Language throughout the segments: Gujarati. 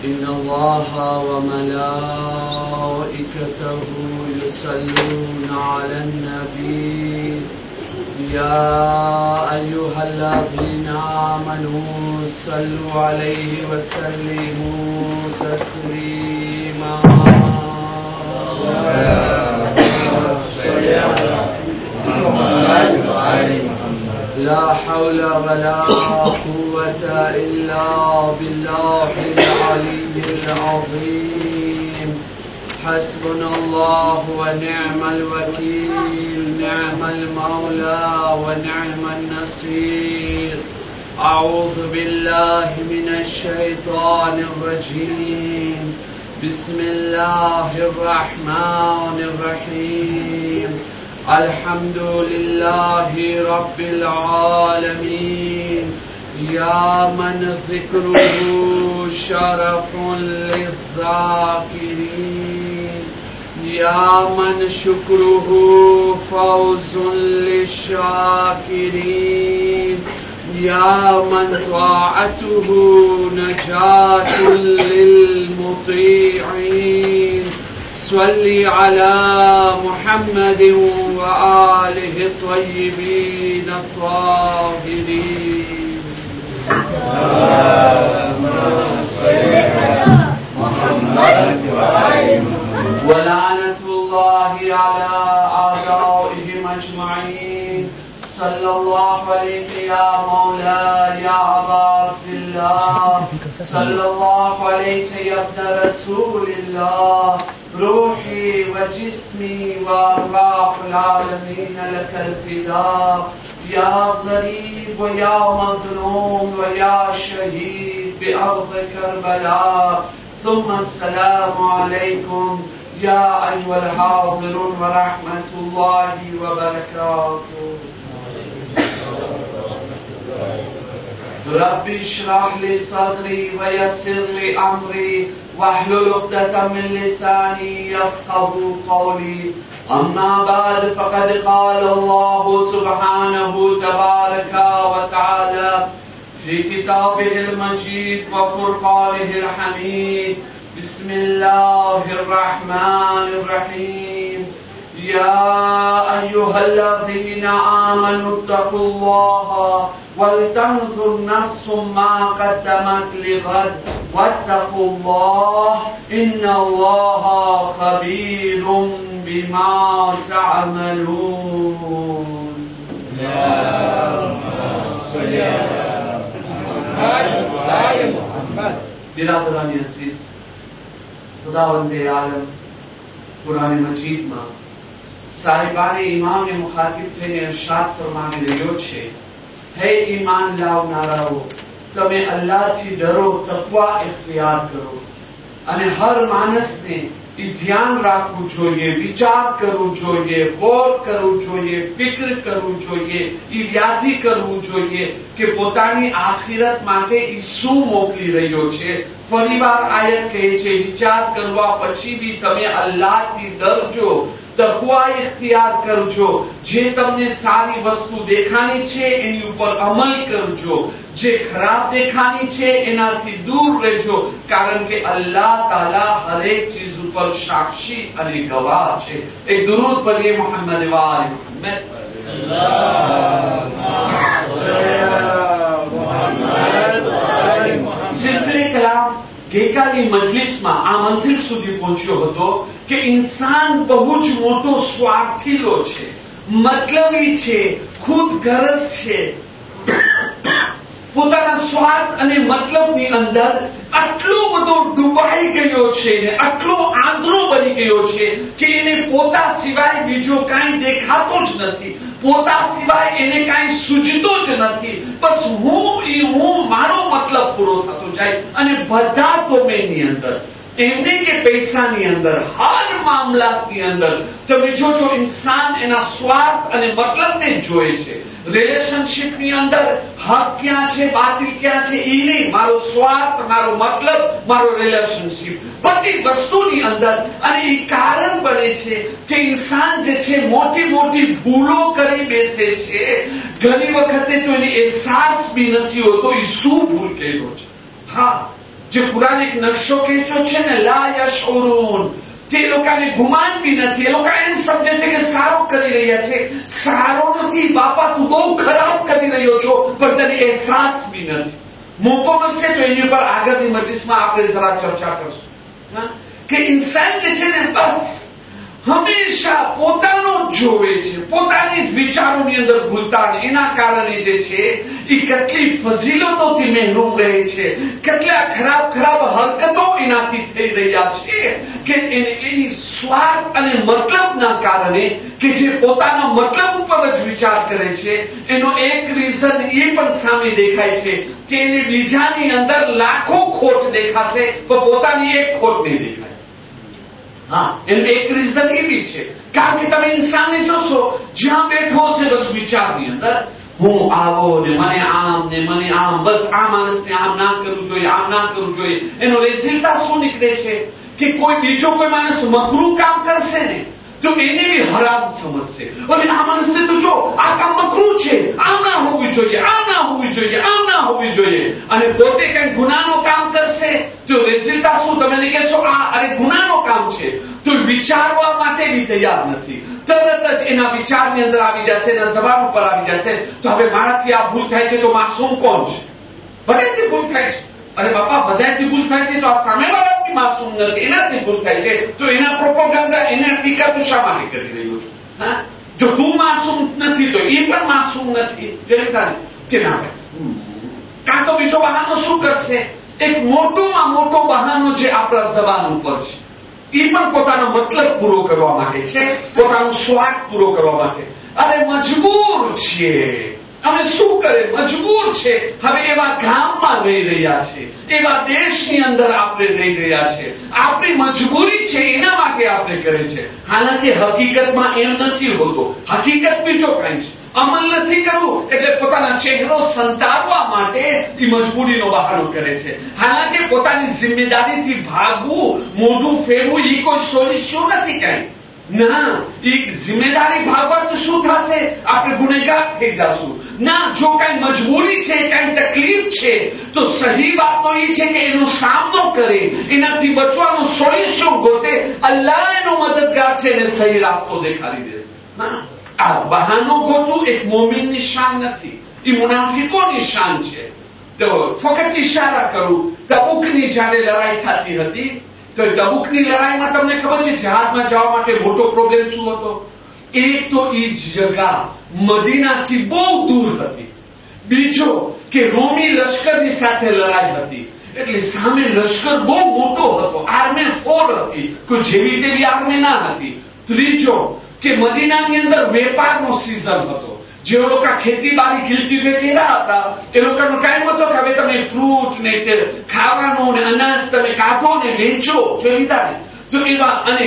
إن الله وملائكته يصلون على النبي يا أيها الذين آمنوا صلوا عليه وسلموا تسليما لا حول ولا قوة إلا بالله العلي العظيم حسبنا الله ونعم الوكيل نعم المولى ونعم النصير أعوذ بالله من الشيطان الرجيم بسم الله الرحمن الرحيم الحمد لله رب العالمين يا من ذكره شرف للذاكرين يا من شكره فوز للشاكرين يا من طاعته نجاة للمطيعين صل على محمد وآله الطيبين الطاهرين ولعنة الله على أعدائهم أجمعين صلى الله عليك يا مولاي يا عبد الله صلى الله عليك يا ابن رسول الله روحي وجسمي وأرواح العالمين لك الفداء يا غريب ويا مظلوم ويا شهيد بأرض كربلاء ثم السلام عليكم يا أيها الحاضرون ورحمة الله وبركاته ربي اشرح لي صدري ويسر لي أمري واحلل عقدة من لساني يفقهوا قولي أما بعد فقد قال الله سبحانه تبارك وتعالى في كتابه المجيد وفرقانه الحميد بسم الله الرحمن الرحيم يا أيها الذين آمنوا اتقوا الله ولتنظر نفس ما قدمت لغد واتقوا الله إن الله خبير بما تعملون बिरादरानी अजीज खुदावंदे आलम कुरान मजीद में साहिबाने इमाम ने मुखातिब थઈને इरशाद फरमाવી રહ્યો છે હે ઈમાન લાવનારાઓ તમે અલ્લાહથી ડરો તકવા ઇખ્તિયાર કરો અને હર માણસને એ ધ્યાન રાખવું જોઈએ વિચાર કરવું જોઈએ ગૌર કરવું જોઈએ ફિક્ર કરવું જોઈએ એ વ્યાધિ કરવું જોઈએ કે પોતાની આખિરત માટે એ શું મોકલી રહ્યો છે ફરીવાર આયત કહે છે વિચાર કરવા પછી બી તમે અલ્લાહથી ડરજો તકવા ઇખ્તિયાર કરજો જે તમને સારી વસ્તુ દેખાણી છે એની ઉપર અમલ કરજો જે ખરાબ દેખાણી છે એનાથી દૂર રહેજો કારણ કે અલ્લાહ તાલા હરેક ચીજ ઉપર સાક્ષી અને ગવાહ છે એક દુરૂદ પઢીએ મોહમ્મદ વાલે મોહમ્મદ સિલસિલે કલામ ગઈકાલની મજલિસમાં આ મંઝિલ સુધી પહોંચ્યો હતો કે ઇન્સાન બહુ જ મોટો સ્વાર્થીલો છે મતલબી છે ખુદગરજ છે પોતાના સ્વાર્થ અને મતલબની અંદર આટલો બધો ડૂબાઈ ગયો છે ને આટલો આંધળો બની ગયો છે કે એને પોતા સિવાય બીજો કાંઈ દેખાતો જ નથી પોતા સિવાય એને કાંઈ સૂઝતો જ નથી બસ હું મારો મતલબ પૂરો થતો જાય અને બધા ડોમેનની અંદર એમને કે પૈસાની અંદર હર મામલાની અંદર તમે જોજો ઇન્સાન એના સ્વાર્થ અને મતલબને જોએ છે રિલેશનશિપની અંદર હક ક્યાં છે બાતિલ ક્યાં છે એ નહીં મારો સ્વાર્થ મારો મતલબ મારો રિલેશનશિપ બધી વસ્તુની અંદર અને એ કારણ બને છે કે ઇન્સાન જે છે મોટી મોટી ભૂલો કરી બેસે છે ઘણી વખતે તો એને અહેસાસ બી નથી હોતો એ શું ભૂલ કર્યો છે હા જે કુરાન એક નકશો કહેતો છે ને, લા યશઉરુન, તે લોકોને ગુમાન બી નથી. એ લોકો એમ સમજે છે કે સારું કરી રહ્યા છે. સારો નથી બાપા, તું બહુ ખરાબ કરી રહ્યો છો, પણ તને અહેસાસ બી નથી. મોકો મળશે તો એની ઉપર આગળની મજલિસમાં આપણે જરા ચર્ચા કરશું કે ઇન્સાન જે છે ને બસ હંમેશા પોતાનો જ જોવે છે, પોતાની જ વિચારોની અંદર ભૂલતા, એના કારણે જે છે એ કેટલી ફઝીલતોથી મહેરૂમ રહે છે, કેટલા ખરાબ ખરાબ હરકતો એનાથી થઈ રહ્યા છે કે એની સ્વાર્થ અને મતલબના કારણે કે જે પોતાના મતલબ ઉપર જ વિચાર કરે છે, એનો એક રીઝન એ પણ સામે દેખાય છે કે એને બીજાની અંદર લાખો ખોટ દેખાશે પણ પોતાની એક ખોટ નહીં દેખાય. હા, એનું એક રીઝન એ બી છે કારણ કે તમે ઇન્સાનને જોશો જ્યાં બેઠો છે બસ વિચારની અંદર હું આવો ને મને આમ ને મને આમ, બસ આ માણસને આમ ના કરવું જોઈએ, આમ ના કરવું જોઈએ. એનો રિઝલ્ટ શું નીકળે છે કે કોઈ બીજો કોઈ માણસ મકરૂહ કામ કરશે ને તો એને બી હરામ સમજશે. અને આ માણસને તો જો આ કામ મકરૂહ છે, આમ ના હોવું જોઈએ, આમ ના હોવી જોઈએ, આમ ના હોવી જોઈએ. અને પોતે કઈ ગુનાનો કામ કરશે તો રિઝલ્ટ શું? તમે કહેશો આ અરે ગુનાનો કામ છે, તો વિચારવા માટે બી તૈયાર નથી. તરત જ એના વિચારની અંદર આવી જશે, એના જબાન ઉપર આવી જશે તો હવે મારાથી આ ભૂલ થાય છે તો માસૂમ કોણ છે? બધાથી ભૂલ થાય છે. અરે બાપા, બધાથી ભૂલ થાય છે તો આ સામેવાળાની માસૂમ નથી, એનાથી ભૂલ થાય છે તો એના પ્રોપોગન્ડા, એના ટીકા તું શા માટે કરી રહ્યો છો? હા, જો તું માસૂમ નથી તો એ પણ માસૂમ નથી કે ના. કાં તો બીજો બહાનો શું કરશે? એક મોટોમાં મોટો બહાનો જે આપણા જબાન ઉપર છે એ પણ પોતાનો મતલબ પૂરો કરવા માટે છે, પોતાનો સ્વાર્થ પૂરો કરવા માટે. અરે મજબૂર છીએ, અમે શું કરે? મજબૂર છે. હવે એવા ગામમાં રહી રહ્યા છે, એવા દેશની અંદર આપણે રહી રહ્યા છે, આપણી મજબૂરી છે એના માટે આપણે કરે છે. હાલાકી હકીકતમાં એમ નથી હોતો, હકીકત બીજો કઈ છે. અમલ નથી કરવું એટલે પોતાના ચહેરો સંતારવા માટે એ મજબૂરીનો બહાનો કરે છે. હાલાકી પોતાની જિમ્મેદારીથી ભાગવું, મોઢું ફેરવું એ કોઈ સોલ્યુશન નથી કઈ. ના, એ જિમ્મેદારી ભાગવા તો શું થશે? આપણે ગુનેગાર થઈ જશું. ના, જો કઈ મજબૂરી છે, કઈ તકલીફ છે તો સહી વાત તો એ છે કે એનો સામનો કરે, એનાથી બચવાનો સોલ્યુશન ગોતે. અલ્લાહ એનો મદદગાર છે અને સહી રાસ્તો દેખાડી દેશે. આ બહાનો ગોતું એક મોમીનની શાન નથી, એ મુનાફિકોની શાન છે. તો ફક્ત ઇશારા કરું, તબુકની જ્યારે લડાઈ થતી હતી તો તબુકની લડાઈમાં તમને ખબર છે જહાજમાં જવા માટે મોટો પ્રોબ્લેમ શું હતો? એક તો એ જગા મદીનાથી બહુ દૂર હતી, બીજો કે રોમી લશ્કરની સાથે લડાઈ હતી એટલે સામે લશ્કર બહુ મોટો હતો, આર્મી ફોર હતી, કોઈ જેવી તેવી આર્મી ના હતી. ત્રીજો કે મદીનાની અંદર વેપારનો સીઝન હતો. જે લોકો ખેતીબાડી ખીલતી વેચેલા હતા એ લોકોનો ટાઈમ હતો કે હવે તમે ફ્રૂટ ને ખાવાનું ને અનાજ તમે કાઢો ને વેચો, જોઈ લીધા ને. તો એવા અને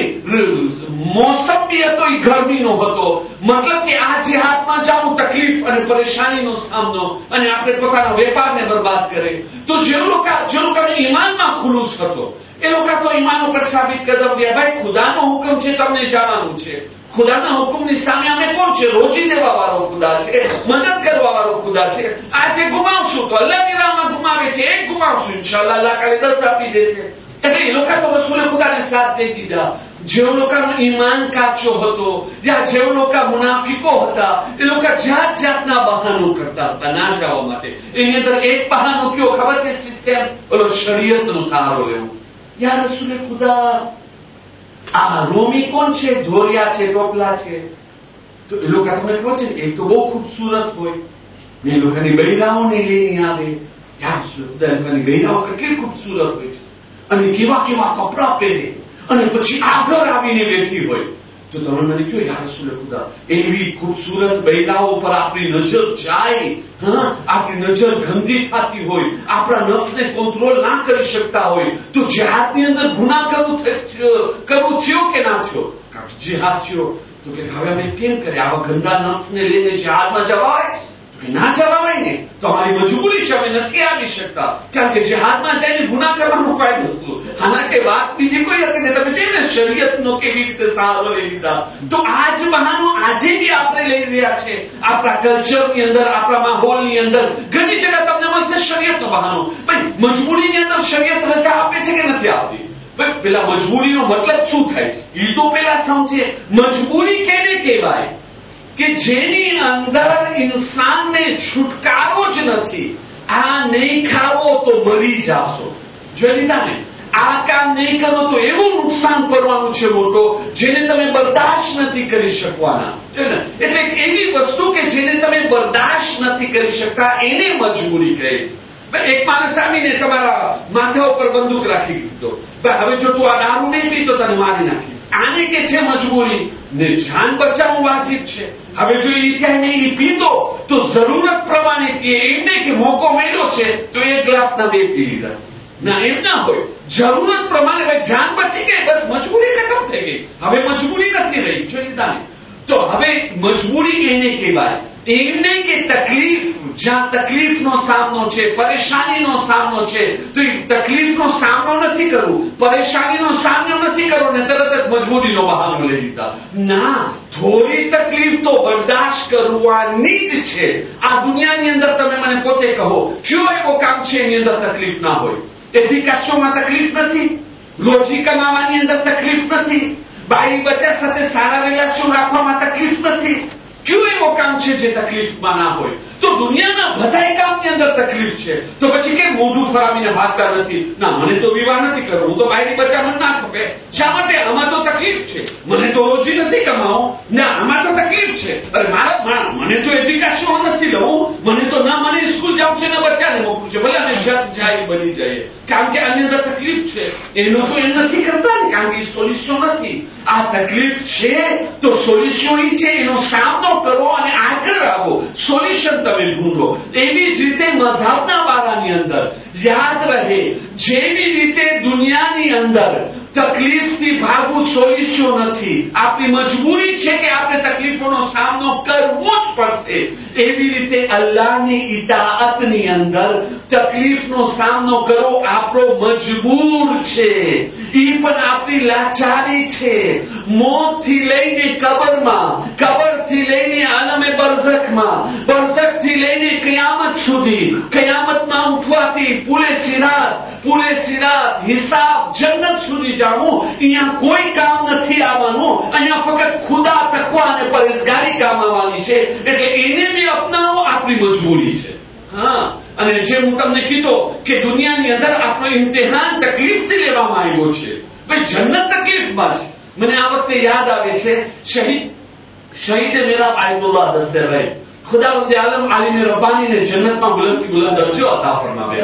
મોસમ બી હતો એ ગરમીનો હતો. મતલબ કે આ જિહાદમાં જવું તકલીફ અને પરેશાનીનો સામનો અને આપણે પોતાના વેપારને બરબાદ કરે. તો જે લોકોને ઈમાનમાં ખુલૂસ હતો એ લોકો તો ઈમાન ઉપર સાબિત કદમ રહ્યા, ભાઈ ખુદાનો હુકમ છે, તમને જવાનું છે. ખુદાના હુકમની સામે અમે કોણ છે? રોજી દેવા વાળો ખુદા છે, મદદ કરવા વાળો ખુદા છે. આજે ગુમાવશું તો અલ્લાહની રાહમાં ગુમાવે છે, એક ગુમાવશું ઇન્શાઅલ્લાહ અલ્લાહ કાલે 10 આપી દેશે. એટલે એ લોકો તો રસૂલે ખુદાને સાથ દઈ દીધા. જે લોકોનો ઈમાન કાચો હતો, યા જે લોકો મુનાફિકો હતા એ લોકો જાત જાતના બહાનો કરતા હતા ના જવા માટે. એની અંદર એક બહાનો કયો ખબર છે? સિસ્ટમ ઓલો શરીયતનો સહારો લેવો. યા રસૂલે ખુદા આ રોમી કોણ છે? ધોરિયા છે, ટોપલા છે. તો એ લોકો તમને ખબર છે એક તો બહુ ખૂબસૂરત હોય ને એ લોકોની બૈરાઓને લઈને આવે. યા રસૂલે ખુદા, એ લોકોની બૈરાઓ કેટલી ખૂબસૂરત હોય છે અને કેવા કેવા કપડા પહેરે અને પછી આગળ આવીને બેઠી હોય. તો તમે મને કહો યા રસૂલે ખુદા, એવી ખૂબસૂરત બૈરાઓ પર આપણી નજર જાય, હા, આપણી નજર ગંદી થતી હોય, આપણા નફ્સને કંટ્રોલ ના કરી શકતા હોય તો જિહાદની અંદર ગુનાહ કરવું થયો કે ના થયો? જિહાદ થયો તો કે હવે અમે કેમ કરે? આવા ગંદા નફ્સને લઈને જિહાદમાં જવાય? ના જવાય ને. તો અમારી મજબૂરી છે, અમે નથી આવી શકતા કારણ કે જિહાદમાં જઈને ગુનાહ કરવાનો ફાયદો શું? હાલાકે વાત બીજી કોઈ હતી ને તમે જોઈને શરીયતનો કેવી રીતે સહારો લઈ લીધા. તો આ જ બહાનો આજે બી આપણે લઈ રહ્યા છે. આપણા કલ્ચરની અંદર, આપણા માહોલની અંદર ઘણી જગ્યા તમને મળશે શરીયતનો બહાનો. ભાઈ મજબૂરીની અંદર શરીયત રજા આપે છે કે નથી આપતી? ભાઈ પેલા મજબૂરીનો મતલબ શું થાય છે એ તો પેલા સમજે. મજબૂરી કેને કહેવાય? કે જેની અંદર ઇન્સાનને છુટકારો જ નથી. આ નહીં ખાવો તો મરી જાશો. જોઈ લીધા ને? આ કામ નહીં કરો તો એવું નુકસાન કરવાનું છે મોટો, જેને તમે બરદાશ્ત નથી કરી શકવાના. એટલે એવી વસ્તુ કે જેને તમે બરદાશ્ત નથી કરી શકતા એને મજબૂરી કહે છે. એક માણસ આવીને તમારા માથા ઉપર બંદૂક રાખી દીધો, હવે જો તું આ દારૂ નહીં પી તો તને મારી નાખીશ. આને કે છે મજબૂરી ને જાન બચાવવું વાજિબ છે. હવે જો એ ક્યાંય નહીં પીતો તો જરૂરત પ્રમાણે પીએ. એમને કે મોકો મળ્યો છે તો એક ગ્લાસના 2 પી લીધા. ના, એમ ના હોય. જરૂરત પ્રમાણે ભાઈ જાન બચી ગઈ, બસ મજબૂરી ખતમ થઈ ગઈ. હવે મજબૂરી નથી રહી. જોઈ લીધા ને? તો હવે મજબૂરી એને કહેવાય. એમ નહીં કે તકલીફ, જ્યાં તકલીફનો સામનો છે, પરેશાનીનો સામનો છે, તો એ તકલીફનો સામનો નથી કરવું, પરેશાનીનો સામનો નથી કરવો ને તરત જ મજબૂરીનો બહાનો લઈ લીધા. ના, થોડી તકલીફ તો બરદાશ્ત કરવાની જ છે. આ દુનિયાની અંદર તમે મને પોતે કહો, કયો એવો કામ છે એની અંદર તકલીફ ના હોય? એજ્યુકેશનમાં તકલીફ નથી, રોજી કમાવાની અંદર તકલીફ નથી, બાઈ બચ્ચા સાથે સારા રિલેશન રાખવામાં તકલીફ નથી. કયું એવો કામ છે જે તકલીફમાં ના હોય? તો દુનિયાના બધા કામની અંદર તકલીફ છે. તો પછી કેમ મોઢું ફરાવીને ભાગતા નથી? ના, મને તો વિવાહ નથી કરવો, હું તો બાયરી બચ્ચા મને ના ખપે. શા માટે? આમાં તો તકલીફ છે. મને તો રોજી નથી કમાવો. ના, આમાં તો તકલીફ છે. અરે મને તો એજ્યુકેશન નથી લવું, મને તો ના મને સ્કૂલ જવું છે ને બચ્ચાને મોકલું છે. ભલે અમે જાય બની જઈએ, કારણ કે આની અંદર તકલીફ છે. એનો તો એમ નથી કરતા ને, કારણ કે એ સોલ્યુશન નથી. આ તકલીફ છે તો સોલ્યુશન એ છે, એનો સામનો કરો અને આગળ આવો, સોલ્યુશન તમે ઢૂંઢો. એવી જ રીતે મઝહબના બારાની અંદર યાદ રહે, જેવી રીતે દુનિયાની અંદર તકલીફથી ભાગવું સોલ્યુશન નથી, આપણી મજબૂરી છે કે આપણે તકલીફોનો સામનો કરવો જ પડશે. એવી રીતે અલ્લાહની ઇતાઅતની અંદર તકલીફનો સામનો કરવો આપણો મજબૂર છે. એ પણ આપણી લાચારી છે. મોતથી લઈને કબરમાં, કબરથી લઈને આલમે બરઝખમાં, બરઝખથી લઈને કયામત સુધી, કયામતમાં ઉઠવાથી પૂરે સિરાત હિસાબ જન્નત સુધી જાવું, અહીંયા કોઈ કામ નથી આવવાનું. અહીંયા ફક્ત ખુદા, તકવા અને પરહેઝગારી કામ આવવાની છે. એટલે એને બી અપનાવો, આપણી મજબૂરી છે. હા, અને જે હું તમને કીધો કે દુનિયાની અંદર આપણો ઇમ્તિહાન તકલીફથી લેવામાં આવ્યો છે. ભાઈ જન્નત તકલીફમાં છે. મને આ વખતે યાદ આવે છે શહીદ મેરા આયતુલ્લાહ દસ્તે રહે, ખુદાવંદે આલમ આલિમ રબ્બાનીને જન્નતમાં બુલંદથી બુલંદ દરજ્જો અતા ફરમાવે.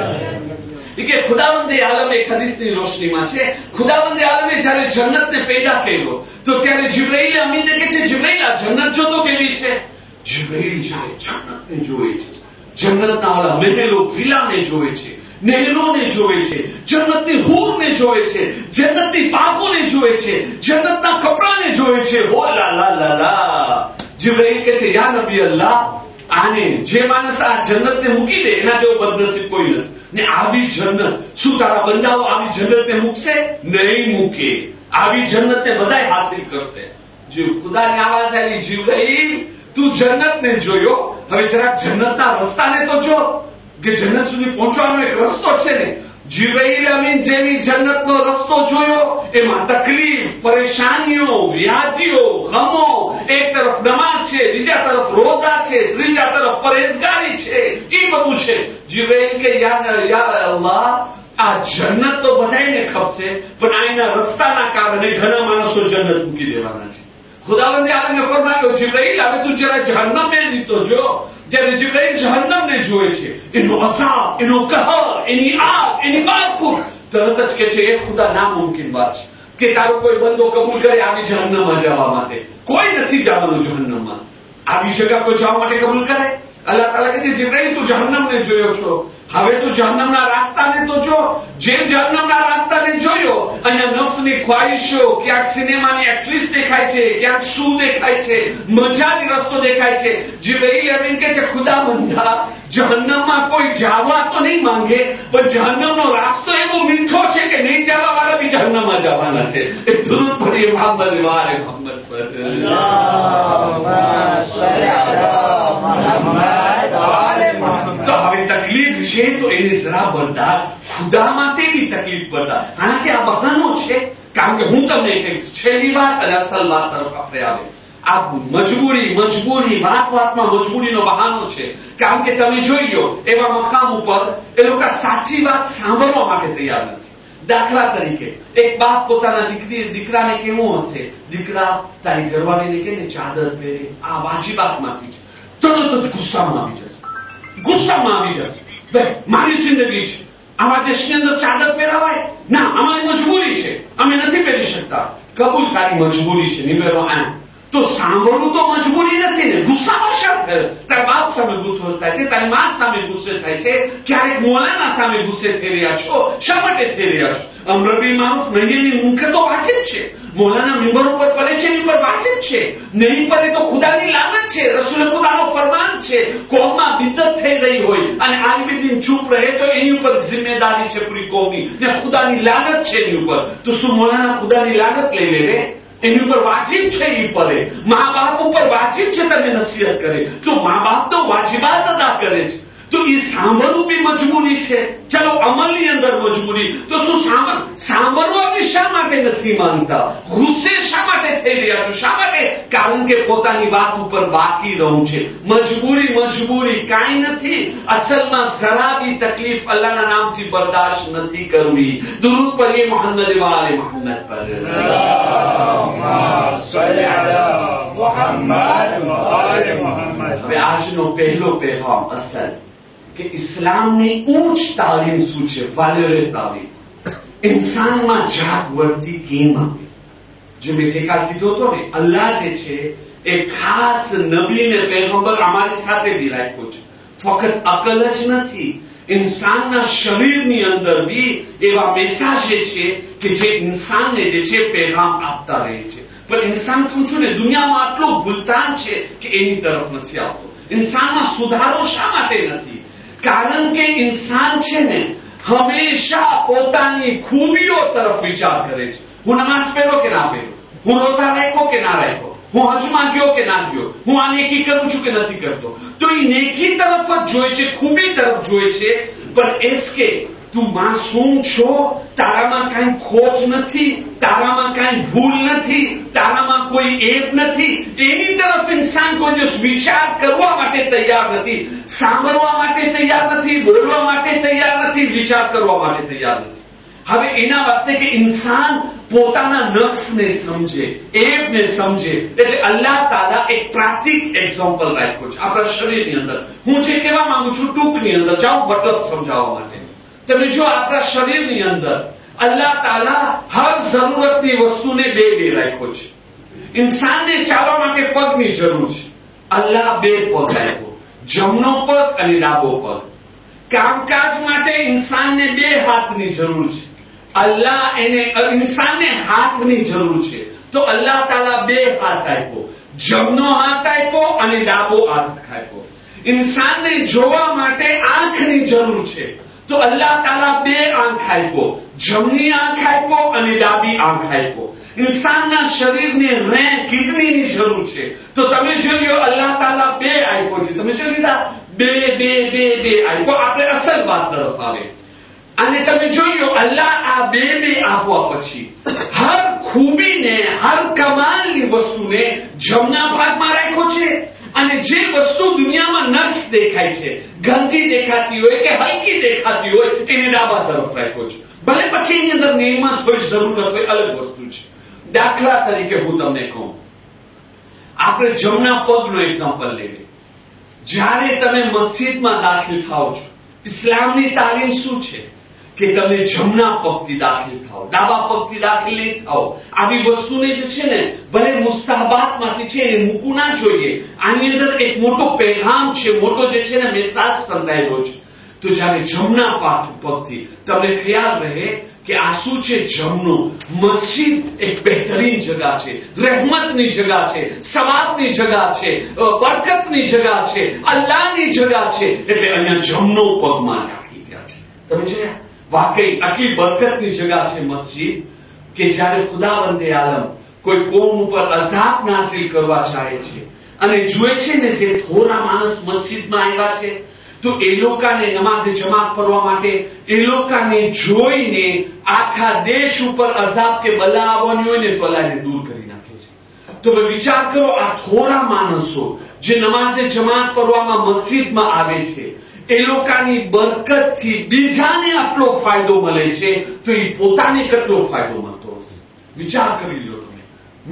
કે ખુદાવંદે આલમ એક હદીસની રોશનીમાં છે, ખુદાવંદે આલમે જ્યારે જન્નતને પેદા કર્યો તો ત્યારે જિબ્રાઈલ અમીનને કહે છે, જિબ્રાઈલ આ જન્નત જો તો કેવી છે? જિબ્રાઈલ જ્યારે જન્નતને જોવે છે, જન્નતના ઓલા મહેલો વિલાને જોવે છે, નહેરોને જોવે છે, જન્નતની હૂરને જોવે છે, જન્નતની પાકોને જોવે છે, જન્નતના કપડાને જોવે છે. હો લા લા લા લા. જિબ્રાઈલ કહે છે, યા નબી અલ્લાહ, આને જે માણસ આ જન્નતને મૂકી દે એના જેવો બદનસીબ કોઈ નથી. ને આવી જન્નત, શું તારા બંદાઓ આવી જન્નતને મૂકશે? નહીં મૂકે. આવી જન્નતને બધાય હાસિલ કરશે. જો ખુદાની આવાજ આવી, જિબ્રાઈલ તું જન્નતને જોયો, હવે જરાક જન્નતના રસ્તાને તો જો, કે જન્નત સુધી પહોંચવાનો એક રસ્તો છે ને. જિબ્રાઈલ અમીન જેવી જન્નતનો રસ્તો જોયો, એમાં તકલીફ, પરેશાનીઓ, વ્યાધિઓ, ગમો, એક તરફ નમાઝ છે, બીજા તરફ રોઝા છે, ત્રીજા તરફ પરહેઝગારી છે, એ બધું છે. જિબ્રાઈલ કે યા અલ્લાહ, આ જન્નત તો બધાને ખપશે, પણ આના રસ્તાના કારણે ઘણા માણસો જન્નત મૂકી દેવાના છે. ખુદાવંદે આલમે ફરમાવ્યો, જિબ્રાઈલ હવે તું જરા જહન્નમને દીધો જો. જ્યારે જિબ્રાઈલ જહન્નમને જોવે છે, એનો અઝાબ, એનો કહર, એની આગ, એની બાળકું, તરત જ કે છે એ ખુદા નામુમકિન વાત છે કે તારો કોઈ બંદો કબૂલ કરે આવી જહન્નમમાં જવા માટે. કોઈ નથી જવાનું જહન્નમમાં. આવી જગ્યા કોઈ જવા માટે કબૂલ કરે? અલ્લાહ તાલા કહે છે, જિબ્રાઈલ તું જહન્નમને જોયો છો, હવે તું જહન્નમના રાસ્તાને તો જો. જેમ જહન્નમના રાસ્તાને જોયો, અહીંયા નફ્સની ખ્વાહિશો, ક્યાંક સિનેમાની એક્ટ્રેસ દેખાય છે, ક્યાંક શું દેખાય છે, મજાની રસ્તો દેખાય છે. જિબ્રાઈલ અમીન કહે છે, ખુદા બંધા, જહન્નમમાં કોઈ જવા તો નહીં માંગે, પણ જહન્નમનો રાસ્તો એવો મીઠો છે કે નહીં જવા વાળા બી જહન્નમમાં જવાના છે. એ દુરૂદ પઢીએ મોહમ્મદ વાલે મોહમ્મદ પર. તો હવે તકલીફ છે તો એને જરા બરદાર ખુદા માટે બી તકલીફ બરદાર. કારણ કે આ બહાનો છે. કારણ કે હું તમને કહીશ છેલ્લી વાત અને અસલ વાત તરફ આપણે આવે. આ મજબૂરી વાતમાં મજબૂરીનો બહાનો છે. કારણ કે તમે જોઈ લો એવા મકામ ઉપર એ લોકો સાચી વાત સાંભળવા માટે તૈયાર નથી. દાખલા તરીકે એક બાપ પોતાના દીકરાને કેવું હશે, દીકરા તારી ઘરવાળીને કે ચાદર પહેરે, આ વાજીબાતમાંથી છે, તરત જ ગુસ્સામાં આવી જશે. ભાઈ મારી જિંદગી છે, આવા દેશની અંદર ચાદર પહેરાવાય ના, અમારી મજબૂરી છે, અમે નથી પહેરી શકતા. કબૂલ તારી મજબૂરી છે, નિમેરો આ તો સાંભળવું તો મજબૂરી નથી ને. ગુસ્સામાં શા કરે? તારા બાપ સામે ગુસ્સો થાય છે, તારી મા સામે ગુસ્સે થાય છે, ક્યારેક મોલાના સામે ગુસ્સે થઈ રહ્યા છો. શા માટે થઈ રહ્યા છો? અમર બિન મારૂફ નહીની મુખે તો વાજિબ છે, મોલાના મિંબર ઉપર પડે છે એની ઉપર વાજિબ છે, નહીં પડે તો ખુદાની લાનત છે, રસૂલ ખુદાનો ફરમાન છે. કોમમાં બિદ્દત થઈ રહી હોય અને આલિમીદ્દીન ચૂપ રહે તો એની ઉપર જિમ્મેદારી છે પૂરી કોમની, ને ખુદાની લાનત છે એની ઉપર. તો શું મોલાના ખુદાની લાનત લઈ લે રે? એની ઉપર વાજિબ છે એ પડે. મા બાપ ઉપર વાજિબ છે તમે નસીહત કરે તો મા બાપ તો વાજિબાત અદા કરે છે. તો એ સાંભળવું બી મજબૂરી છે. ચલો અમલની અંદર મજબૂરી. તો શું સાંભળવા બી શા માટે નથી માંગતા? ગુસ્સે શા માટે થઈ રહ્યા છો? શા માટે? કારણ કે પોતાની વાત ઉપર બાકી રહું છે. મજબૂરી કાંઈ નથી. અસલમાં જરા બી તકલીફ અલ્લાહના નામથી બરદાશ્ત નથી કરવી. દુરૂદ પઢીએ મોહમ્મદ વાલે મોહમ્મદ પર. હવે આજનો પહેલો પેગામ અસલ કે ઇસ્લામની ઉચ્ચ તાલીમ શું છે? વાલેરે તાલીમ. ઇન્સાનમાં જાગૃતિ કેમ આવે? જે મેં ગઈકાલ કીધો હતો ને, અલ્લાહ જે છે એ ખાસ નબીને પેગમ્બર અમારી સાથે બી રાખ્યો છે. ફક્ત અકલ જ નથી, ઇન્સાનના શરીરની અંદર બી એવા મેસાજે છે કે જે ઇન્સાનને જે છે પેગામ આપતા રહે છે. પણ ઇન્સાન કહું છું ને, દુનિયામાં આટલું ગુલતાન છે કે એની તરફ નથી આવતો. ઇન્સાનમાં સુધારો શા માટે નથી? કારણ કે ઇન્સાન છે ને હંમેશા પોતાની ખૂબીઓ તરફ વિચાર કરે છે. હું નમાઝ પહેરો કે ના પહેરો, હું રોઝા રાખ્યો કે ના રાખ્યો, હું હજમાં ગયો કે ના ગયો, હું આ નેકી કરું છું કે નથી કરતો. તો એ નેકી તરફ જ જોઈ છે, ખૂબી તરફ જોઈ છે. પણ એસકે તું માસૂમ છો, તારામાં કાંઈ ખોટ નથી, તારામાં કાંઈ ભૂલ નથી, તારામાં કોઈ એબ નથી, એની તરફ ઇન્સાન કોઈ દિવસ વિચાર કરવા માટે તૈયાર નથી, સાંભળવા માટે તૈયાર નથી, બોલવા માટે તૈયાર નથી, વિચાર કરવા માટે તૈયાર નથી. હવે એના વાસ્તે કે ઇન્સાન પોતાના નક્સને સમજે, એબને સમજે, એટલે અલ્લાહ તાલા એક પ્રાતિક એક્ઝામ્પલ રાખ્યો છે આપણા શરીરની અંદર. હું જે કહેવા માંગુ છું ટૂંકની અંદર જાઉં મતલબ સમજાવવા માટે. તમે જો આપણા શરીરની અંદર અલ્લાહ તાલા હર જરૂરતની વસ્તુને બે રાખ્યો છે. ઇન્સાનને ચાલવા માટે પગની જરૂર છે, અલ્લાહ બે પગ રાખ્યો, જમણો પગ અને ડાબો પગ. કામકાજ માટે ઇન્સાનને બે હાથની જરૂર છે, અલ્લાહ એને ઇન્સાનને હાથની જરૂર છે. તો અલ્લાહ તાલા બે હાથ આપ્યો, જમણો હાથ આપ્યો અને ડાબો હાથ આપ્યો. ઇન્સાનને જોવા માટે આંખની જરૂર છે, તો અલ્લાહ તાલા બે આંખ આપ્યો, જમણી આંખ આપ્યો અને ડાબી આંખ આપ્યો. ઇન્સાનના શરીરને કિડનીની જરૂર છે, તો તમે જોઈ લો અલ્લાહ તાલા બે આપ્યો છે. તમે જોઈ લીધા બે આપ્યો. આપણે અસલ વાત તરફ આવે અને તમે જોઈ લો અલ્લાહ આ બે આપવા પછી હર ખૂબીને, હર કમાલની વસ્તુને જમણા ભાગમાં રાખ્યો છે. અને જે વસ્તુ દુનિયામાં નક્સ દેખાય છે, ગંદી દેખાતી હોય કે હલકી દેખાતી હોય, એને ડાબા તરફ રાખ્યો છે. ભલે પછી એની અંદર નિયમત હોય, જરૂરત હોય, અલગ વસ્તુ છે. દાખલા તરીકે હું તમને કહું, આપણે જમણા પગનો એક્ઝામ્પલ લઈએ. જ્યારે તમે મસ્જિદમાં દાખલ થાઓ છો, ઇસ્લામની તાલીમ શું છે કે તમે જમણા પગથી દાખલ થાઓ, ડાબા પગથી દાખલ નહીં થાઓ. આવી વસ્તુને જે છે ને ભલે મુસ્તાહબાતમાંથી છે એને મૂકવું ના જોઈએ. આની અંદર એક મોટો પેગામ છે, મોટો જે છે ને મેસાજ સંતાયેલો છે. તો જ્યારે જમણા પગથી તમને ખ્યાલ રહે કે આ શું છે? જમણું. મસ્જિદ એક બહેતરીન જગા છે, રહેમતની જગા છે, સવાબની જગા છે, બરકતની જગા છે, અલ્લાહની જગા છે. એટલે અહીંયા જમણો પગમાં રાખી ગયા છે. તમે જોયા વાકઈ આટલી બરકતની જગા છે મસ્જિદ. કે જ્યારે ખુદાવંદે આલમ કોઈ કોમ ઉપર અઝાબ નાઝિલ કરવા ચાહે છે અને જુએ છે ને જે થોડા માણસ મસ્જિદમાં આવ્યા છે તો એ લોકોને નમાઝે જમાત કરવા માટે એ લોકોને જોઈને આખા દેશ ઉપર અઝાબ કે બલા આવવાની હોય ને તો અલ્લાહને દૂર કરી નાખે છે. તો વિચાર કરો, આ થોડા માણસો જે નમાઝે જમાત કરવામાં મસ્જિદમાં આવે છે એ લોકોની બરકતથી બીજાને આટલો ફાયદો મળે છે તો એ પોતાને કેટલો ફાયદો મળતો હશે. વિચાર કરી લો તમે.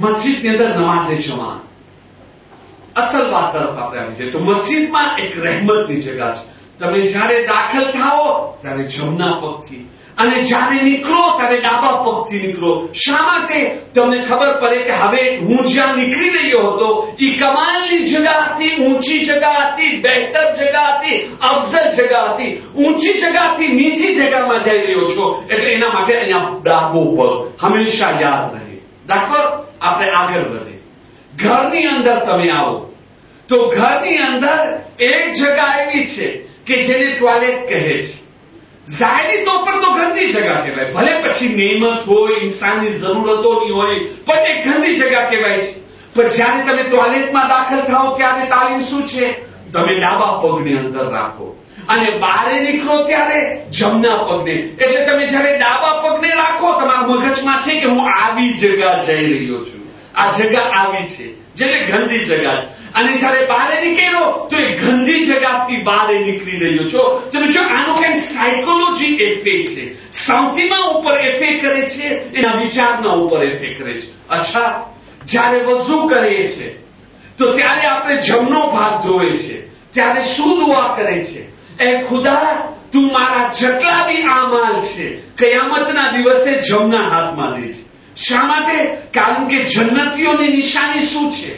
મસ્જિદની અંદર નમાઝે જમાત. અસલ વાત તરફ આપણે આવી જઈએ તો મસ્જિદમાં એક રહેમતની જગ્યા છે. તમે જ્યારે દાખલ થાઓ ત્યારે જમણા પગથી અને જ્યારે નીકળો ત્યારે ડાબા પગથી નીકળો. શા માટે? તમને ખબર પડે કે હવે હું જ્યાં નીકળી રહ્યો હતો એ કમાલની જગ્યા હતી, ઊંચી જગ્યા હતી, બહેતર જગ્યા હતી, અફઝલ જગ્યા હતી. ઊંચી જગ્યાથી નીચી જગ્યામાં જઈ રહ્યો છો એટલે એના માટે અહીંયા ડાબો પગ હંમેશા યાદ રહે. દાખલો આપણે આગળ વધે. ઘરની અંદર તમે આવો તો ઘરની અંદર એક જગ્યા એવી છે કે જેને ટોયલેટ કહે છે. જાહેરી તौर पर તો ગંદી જગ્યા કહેવાય, ભલે પછી નિયમત હોય, ઇન્સાનની જરૂરતોની હોય, પણ એક ગંદી જગ્યા કહેવાય છે. પણ જ્યારે તમે ટોયલેટમાં દાખલ થાઓ ત્યારે તાલીમ શું છે? તમે ડાબા પગને અંદર રાખો અને બહાર નીકળો ત્યારે જમણા પગને. એટલે તમે જ્યારે ડાબા પગને રાખો તમારા મગજમાં છે કે હું આવી જગ્યા જઈ રહ્યો છું, આ જગ્યા આવી છે, જેને ગંદી જગ્યા છે. અને જ્યારે બહાર નીકળો તો એ ગંદી જગ્યાથી બહાર નીકળી રહ્યો છો. તમે જો આનો કંઈક સાયકોલોજી ઇફેક્ટ છે, સાઉથીમાં ઉપર ઇફેક્ટ કરે છે, એના વિચારના ઉપર ઇફેક્ટ કરે છે. અચ્છા, જ્યારે વઝુ કરીએ છે તો ત્યારે આપણે જમણો ભાગ ધોએ છે ત્યારે શું દુઆ કરે છે? એ ખુદા, તું મારા જેટલા બી આમાલ છે કયામતના દિવસે જમણા હાથમાં દેજે. શા માટે? કારણ કે જન્નતીઓની નિશાની શું છે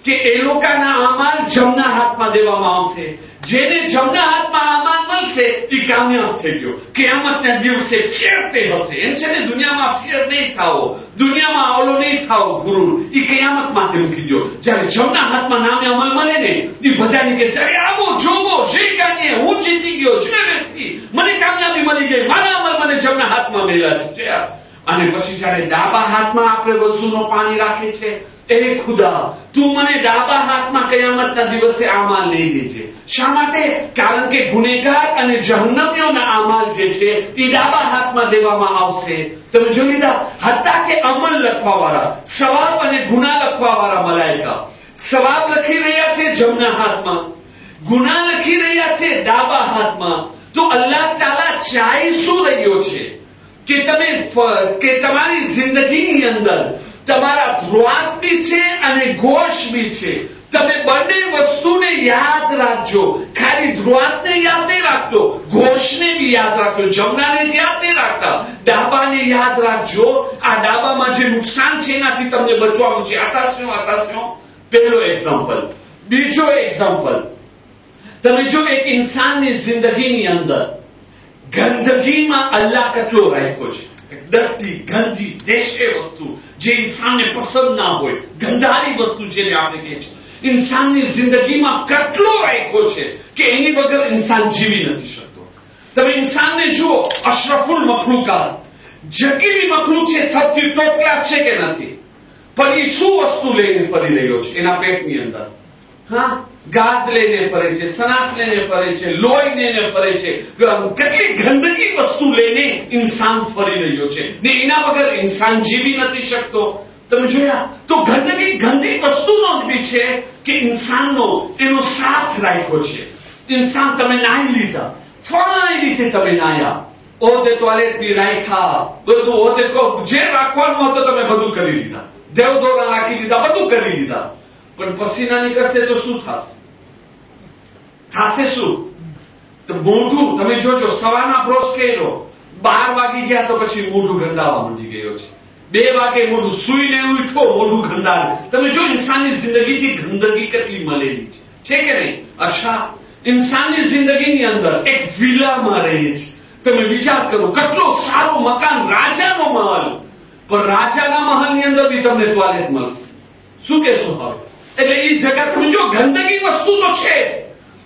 કે એ લોકોના આમાલ જમણા હાથમાં દેવામાં આવશે. જેને જમણા હાથમાં આમાલ મળશે એ કામયાબ થઈ ગયો. કયામતના દિવસે ફેર તે હશે. એમ છે ને, દુનિયામાં ફેર નહીં થાઓ, દુનિયામાં ઓલો નહીં થાઓ ગુરુ, એ કયામત માટે મૂકી દો. જ્યારે જમણા હાથમાં નામે અમલ મળે ને એ બધાને કહેશે, અરે આવો જોવો, જે કાંઈ હું જીતી ગયો, જે બેસી મને કામયાબી મળી ગઈ, મારા અમલ મને જમણા હાથમાં મળ્યા છે. અને પછી જ્યારે ડાબા હાથમાં આપણે વસ્તુનો પાણી રાખે છે, એ ખુદા, તું મને ડાબા હાથમાં કયામતના દિવસે આમાલ નહીં દેજે. શા માટે? કારણ કે ગુનેગાર અને જહન્નમીઓના આમાલ જે છે એ ડાબા હાથમાં દેવામાં આવશે. તમે જોઈ લીધા, હતા કે અમલ લખવા વાળા, સવાબ અને ગુના લખવા વાળા મલાઈકા સવાબ લખી રહ્યા છે જમણા હાથમાં, ગુના લખી રહ્યા છે ડાબા હાથમાં. તો અલ્લાહ તાલા ચાહી શું રહ્યો છે કે તમારી જિંદગીની અંદર તમારા ધ્રુવાત બી છે અને ગોશ બી છે. તમે બંને વસ્તુને યાદ રાખજો. ખાલી ધ્રુવાતને યાદ નહીં રાખતો, ગોશને બી યાદ રાખજો. જમણાને યાદ નહીં રાખતા, ડાબાને યાદ રાખજો. આ ડાબામાં જે નુકસાન છે એનાથી તમને બચવાનું છે. આતાસ્યો પહેલો એક્ઝામ્પલ. બીજો એક્ઝામ્પલ, તમે જો એક ઇન્સાનની જિંદગીની અંદર ગંદગીમાં અલ્લાહ કેટલો રાખ્યો છે. ડર્ટી, ગંદી, દેશે વસ્તુ જે ઇન્સાનને પસંદ ના હોય, ગંધારી વસ્તુ જેને આપણે કહીએ છીએ, ઇન્સાનની જિંદગીમાં કેટલો રાખ્યો છે કે એની વગર ઇન્સાન જીવી નથી શકતો. તમે ઇન્સાનને જુઓ, અશરફુલ મખલુકાત, જેટલી બી મખલુક છે સૌથી ટોપ ક્લાસ છે કે નથી? પણ એ શું વસ્તુ લઈને ફરી રહ્યો છે એના પેટની અંદર? હા, ગાઝ લઈને ફરે છે, સનાસ લઈને ફરે છે, લોહી લઈને ફરે છે, કેટલી ગંદકી વસ્તુ લઈને ઇન્સાન ફરી રહ્યો છે ને એના વગર ઇન્સાન જીવી નથી શકતો. તમે જોયા તો ગંદી વસ્તુનો બી છે કે ઇન્સાનનો એનો સાથ રાખ્યો છે. ઇન્સાન તમે નાહી લીધા, ફળાની રીતે તમે નાહ્યા, ઓહદે ટોયલેટ બી રાખ્યા, બધું ઓહદે જે રાખવાનું હતું તમે બધું કરી લીધા, દેવદોરા રાખી લીધા, બધું કરી લીધા. પણ પસીના નીકળશે તો શું થશે શું? તો મોઢું તમે જોજો, સવારના બ્રશ કર્યો, 12 વાગી ગયા તો પછી મોઢું ગંદાવા માંડી ગયો છે. 2 વાગે મોઢું, સુઈને ઉઠો મોઢું ગંદાર. તમે જો ઇન્સાનની જિંદગીથી ગંદકી કેટલી મળેલી છે કે નહીં? અચ્છા, ઇન્સાનની જિંદગીની અંદર એક વિલામાં રહે છે. તમે વિચાર કરો, કેટલો સારો મકાન, રાજાનો મહલ, પણ રાજાના મહલની અંદર બી તમને ટોયલેટ મળશે. શું કહેશો હવે? એટલે એ જગા તમે જો, ગંદકી વસ્તુ તો છે.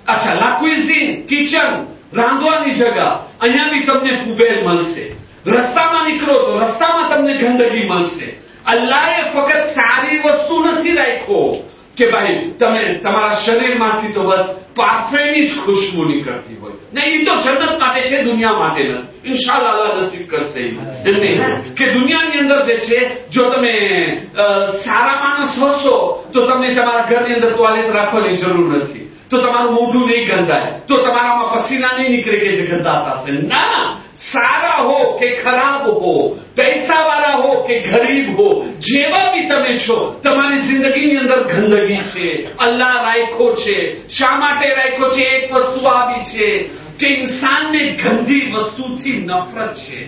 અચ્છા, લા ક્વિઝીન, કિચન, રાંધવાની જગા, અહીંયા બી તમને પુબેલ મળશે. રસ્તામાં નીકળો તો રસ્તામાં તમને ગંદકી મળશે. અલ્લાહે ફક્ત સારી વસ્તુ નથી રાખ્યો કે ભાઈ તમે તમારા શરીરમાંથી તો બસ પાર્ફેમની જ ખુશ્બુ નીકળતી હોય. નહીં, એ તો જન્નત માટે છે, દુનિયા માટે નથી. ઇન્શાઅલ્લાહ અલ્લાહ નસીબ કરશે એમને કે દુનિયાની અંદર જે છે, જો તમે સારા માણસ હશો તો તમને તમારા ઘરની અંદર ટોયલેટ રાખવાની જરૂર નથી, તો તમારું મોઢું નહીં ગંધાય, તો તમારામાં પસીના નહીં નીકળે કે જે ગંદા થશે. ના, સારા હો કે ખરાબ હો, પૈસાવાળા હો કે ગરીબ હો, જેવા બી તમે છો, તમારી જિંદગીની અંદર ગંદગી છે. અલ્લાહ રાખ્યો છે. શા માટે રાખ્યો છે? એક વસ્તુ આવી છે કે ઇન્સાનને ગંદી વસ્તુથી નફરત છે.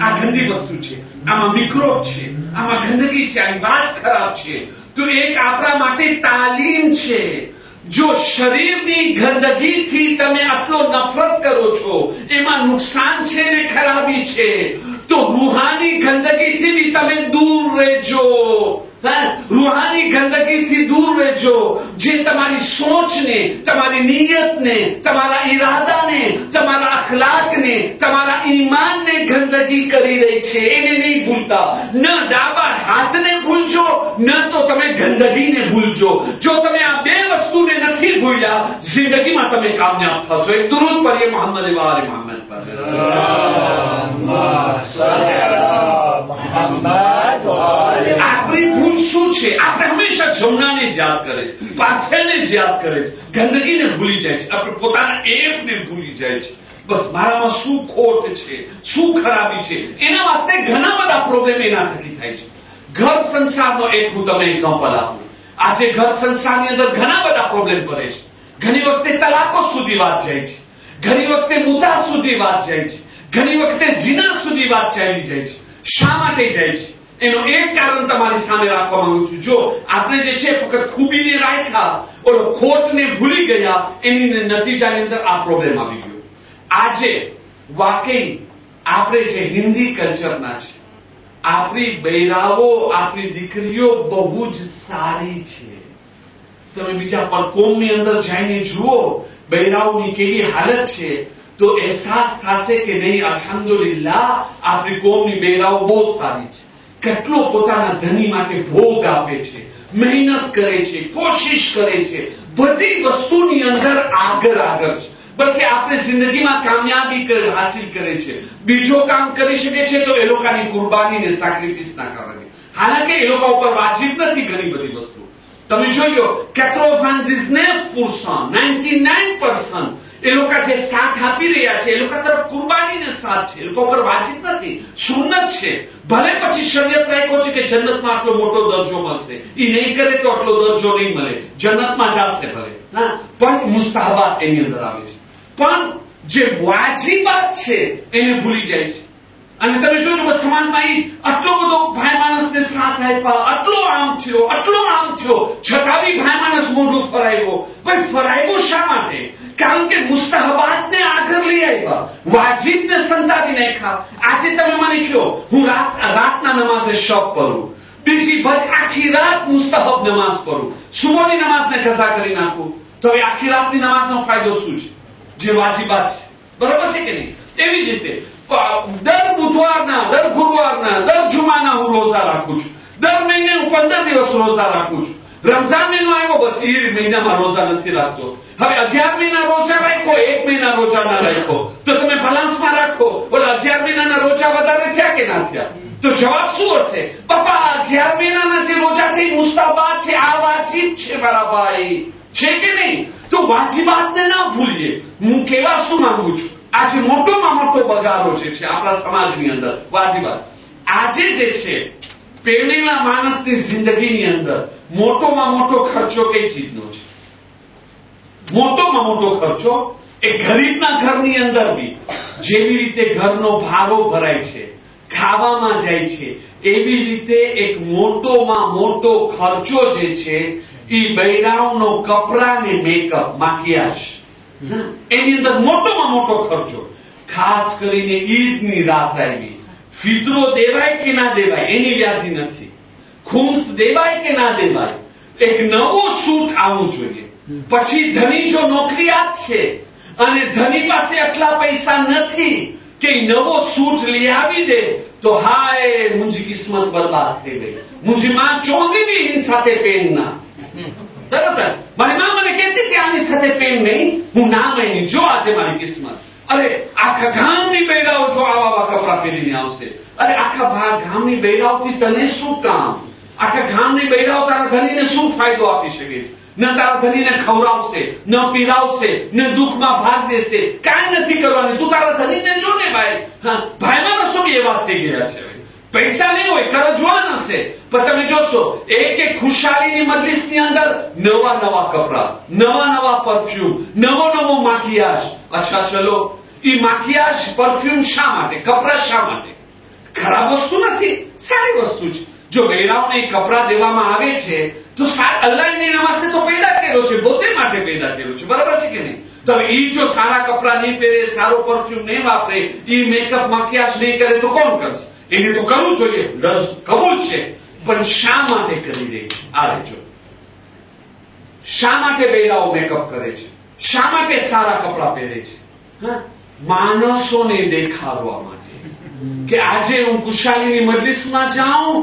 આ ગંદી વસ્તુ છે, આમાં મિક્રોબ છે, આમાં ગંદગી છે, આની વાત ખરાબ છે. તો એક આપણા માટે તાલીમ છે. જો શરીરની ગંદગીથી તમે આટલો નફરત કરો છો, એમાં નુકસાન છે ને ખરાબી છે, તો રૂહાની ગંદગીથી બી તમે દૂર રહેજો. રૂહાની ગંદગીથી દૂર રહેજો, જે તમારી સોચને, તમારી નિયતને, તમારા ઈરાદાને, તમારા અખલાકને, તમારા ઈમાનને ગંદગી કરી રહી છે, એને નહીં ભૂલતા. ન ડાબા હાથને ભૂલજો, ન તો તમે ગંદગીને ભૂલજો. જો તમે આ બે વસ્તુને નથી ભૂલ્યા, જિંદગીમાં તમે કામયાબ થશો. એક દુરૂદ પઢીએ મોહમ્મદ વાલે મોહમ્મદ પર. આપણી ભૂલ શું છે? આપણે હંમેશા જમનાને જ યાદ કરે છે, પાથેને જ યાદ કરે છે, ગંદગીને ભૂલી જાય છે, આપણે પોતાના એબને ભૂલી જાય છે. બસ મારામાં શું ખોટ છે, શું ખરાબી છે, એના વાસ્તે ઘણા બધા પ્રોબ્લેમ એના થકી થાય છે. ઘર સંસારનો એક હું તમને એક્ઝામ્પલ આપું. આજે ઘર સંસારની અંદર ઘણા બધા પ્રોબ્લેમ પડે છે. ઘણી વખતે તલાકો સુધી વાત જાય છે, ઘણી વખતે મુદ્દા સુધી વાત જાય છે, ઘણી વખતે ઝિના સુધી વાત ચાલી જાય છે. શા માટે જાય છે? એનું એક કારણ તમારી સામે રાખવા માંગુ છું. જો આપણે જે છે ફક્ત ખૂબીને રાખ્યા, ઓલો ખોટને ભૂલી ગયા, એની નતીજાની અંદર આ પ્રોબ્લેમ આવી ગયો. આજે વાકઈ આપણે જે હિન્દી કલ્ચરના છે, આપણી બૈરાઓ, આપણી દીકરીઓ બહુ જ સારી છે. તમે બીજા પર કોમની અંદર જઈને જુઓ બૈરાઓની કેવી હાલત છે, તો અહેસાસ થશે કે નહીં, અલ્હમ્દુલિલ્લાહ આપણી કોમની બૈરાઓ બહુ સારી છે. કેટલો પોતાના ધની માટે ભોગ આપે છે, મહેનત કરે છે, કોશિશ કરે છે, બધી વસ્તુની અંદર આગળ છે. બલકે આપણે જિંદગીમાં કામયાબી હાસિલ કરે છે. બીજો કામ કરી શકે છે તો એ લોકોની કુરબાનીને સેક્રિફિસ ના કરે. હાલાકે એ લોકો ઉપર વાજિબ નથી ઘણી બધી વસ્તુ. તમે જોયો 99% એ લોકો જે સાથ આપી રહ્યા છે, એ લોકો તરફ કુરબાનીને સાથ છે, એ લોકો પર વાજિબ નથી, સુન્નત છે. ભલે પછી શરીયત રાખ્યો છે કે જન્નતમાં આટલો મોટો દરજ્જો મળશે, એ નહીં કરે તો આટલો દરજ્જો નહીં મળે, જન્નતમાં જશે ભલે, પણ મુસ્તાહબાત એની અંદર આવે છે. પણ જે વાજિબાત છે એને ભૂલી જાય છે. અને તમે જોજો સમાજમાં આટલો બધો ભાઈ માણસને સાથ આપ્યા, આટલો આમ થયો, છતાં બી ભાઈ માણસ મોઢું ફરાવ્યો. ભાઈ ફરાવ્યો શા માટે? કારણ કે મુસ્તાહબાતને આગળ લઈ આવ્યા, વાજિબને સંતાડી નાખ્યા. આજે તમે મને કહો હું રાતના નમાઝે શબ કરું, બીજી બધી આખી રાત મુસ્તાહબ નમાઝ પઢું, સુબહની નમાઝને કઝા કરી નાખું, તો હવે આખી રાતની નમાઝનો ફાયદો શું છે? જે વાજિબાત છે, બરોબર છે કે નહીં? એવી જ રીતે દર બુધવારના, દર ગુરુવારના, દર જુમાના હું રોઝા રાખું છું. દર મહિને હું 15 દિવસ રોઝા રાખું છું. રમઝાન મહિનો આવ્યો, બસ એ મહિનામાં રોઝા નથી રાખતો. હવે 11 મહિના રોઝા રાખ્યો, 1 મહિના રોઝા ના રાખ્યો, તો તમે બાલાન્સમાં રાખો. ઓલા 11 મહિનાના રોઝા વધારે થયા કે ના થયા? તો જવાબ શું હશે? પપ્પા 11 મહિનાના જે રોઝા છે એ મુસ્તાહબાત છે, આ વાજિબ છે મારા ભાઈ, છે કે નહીં? તો વાજિબાતને ના ભૂલીએ. હું કેવા શું માંગુ છું? આજે મોટોમાં મોટો બગાડો જે છે આપણા સમાજની અંદર વાજિબાત. આજે જે છે પેણેલા માણસની જિંદગીની અંદર મોટોમાં મોટો ખર્ચો કઈ ચીજનો છે? મોટોમાં મોટો ખર્ચો એ ગરીબના ઘરની અંદર બી જેવી રીતે ઘરનો ભાડો ભરાય છે, ખાવામાં જાય છે, એવી રીતે એક મોટોમાં મોટો ખર્ચો જે છે એ બૈરાઓનો કપડા ને મેકઅપ, માકિયાજ, એની અંદર મોટોમાં મોટો ખર્ચો. ખાસ કરીને ઈદની રાત આવી, ફિતરો દેવાય કે ના દેવાય એની વ્યાધિ નથી, ખુમ્સ દેવાય કે ના દેવાય, એક નવો સૂટ આવવું જોઈએ. પછી ધની જો નોકરીયાત છે અને ધની પાસે આટલા પૈસા નથી કે નવો સૂટ લઈ આવી દે, तो हाय मुंहिंजी किस्मत बर्बाद थी गई। मुंहिंजी मां चवंदी हुई हिन साथे प्रेम न, बराबर मारी मां મને કહેતી કે આની સાથે પ્રેમ નહીં, હું ના માની, જો આજે મારી કિસ્મત। અરે આખા ગામની બૈરાઓ જો આવા કપડા પહેરીને આવશે, અરે આખા ગામની બૈરાઓથી તને શું કામ? આખા ગામની બૈરાઓ તારા ધણીને શું ફાયદો આપી શકે છે? ન તારા ધણીને ખવડાવશે, ન પીરાવશે, ન દુઃખમાં ભાગ દેશે, કાંઈ નથી કરવાનું। તું તારા ધણીને જો ને ભાઈ, હા ભાઈ માણસો બી એવા થઈ ગયા છે। પૈસા નહીં હોય, કરજવાન હશે, પણ તમે જોશો એક એક ખુશાલીની મજલિસની અંદર નવા નવા કપડા, નવા નવા પરફ્યુમ, નવો નવો માકિયાજ। અચ્છા ચલો, એ માકિયાજ પરફ્યુમ શા માટે, કપડા શા માટે? ખરાબ વસ્તુ નથી, સારી વસ્તુ છે। જો બૈરાઓને કપડા દેવામાં આવે છે તો અલ્લાહની નમાઝે તો પેદા કર્યો છે, પોતે માટે પેદા કર્યો છે, બરાબર છે કે નહીં? તો એ જો સારા કપડા નહીં પહેરે, સારો પરફ્યુમ નહીં વાપરે, એ મેકઅપ માકિયાજ નહીં કરે તો કોણ કરશે? એને તો કરવું જોઈએ, કબૂલ છે, પણ શા માટે કરી રહી છે? આ રહેજો, શા માટે બૈરાઓ મેકઅપ કરે છે? શા માટે સારા કપડા પહેરે છે? હા, માણસોને દેખાડવા માટે કે આજે હું ખુશાલીની મજલિસમાં જાઉં,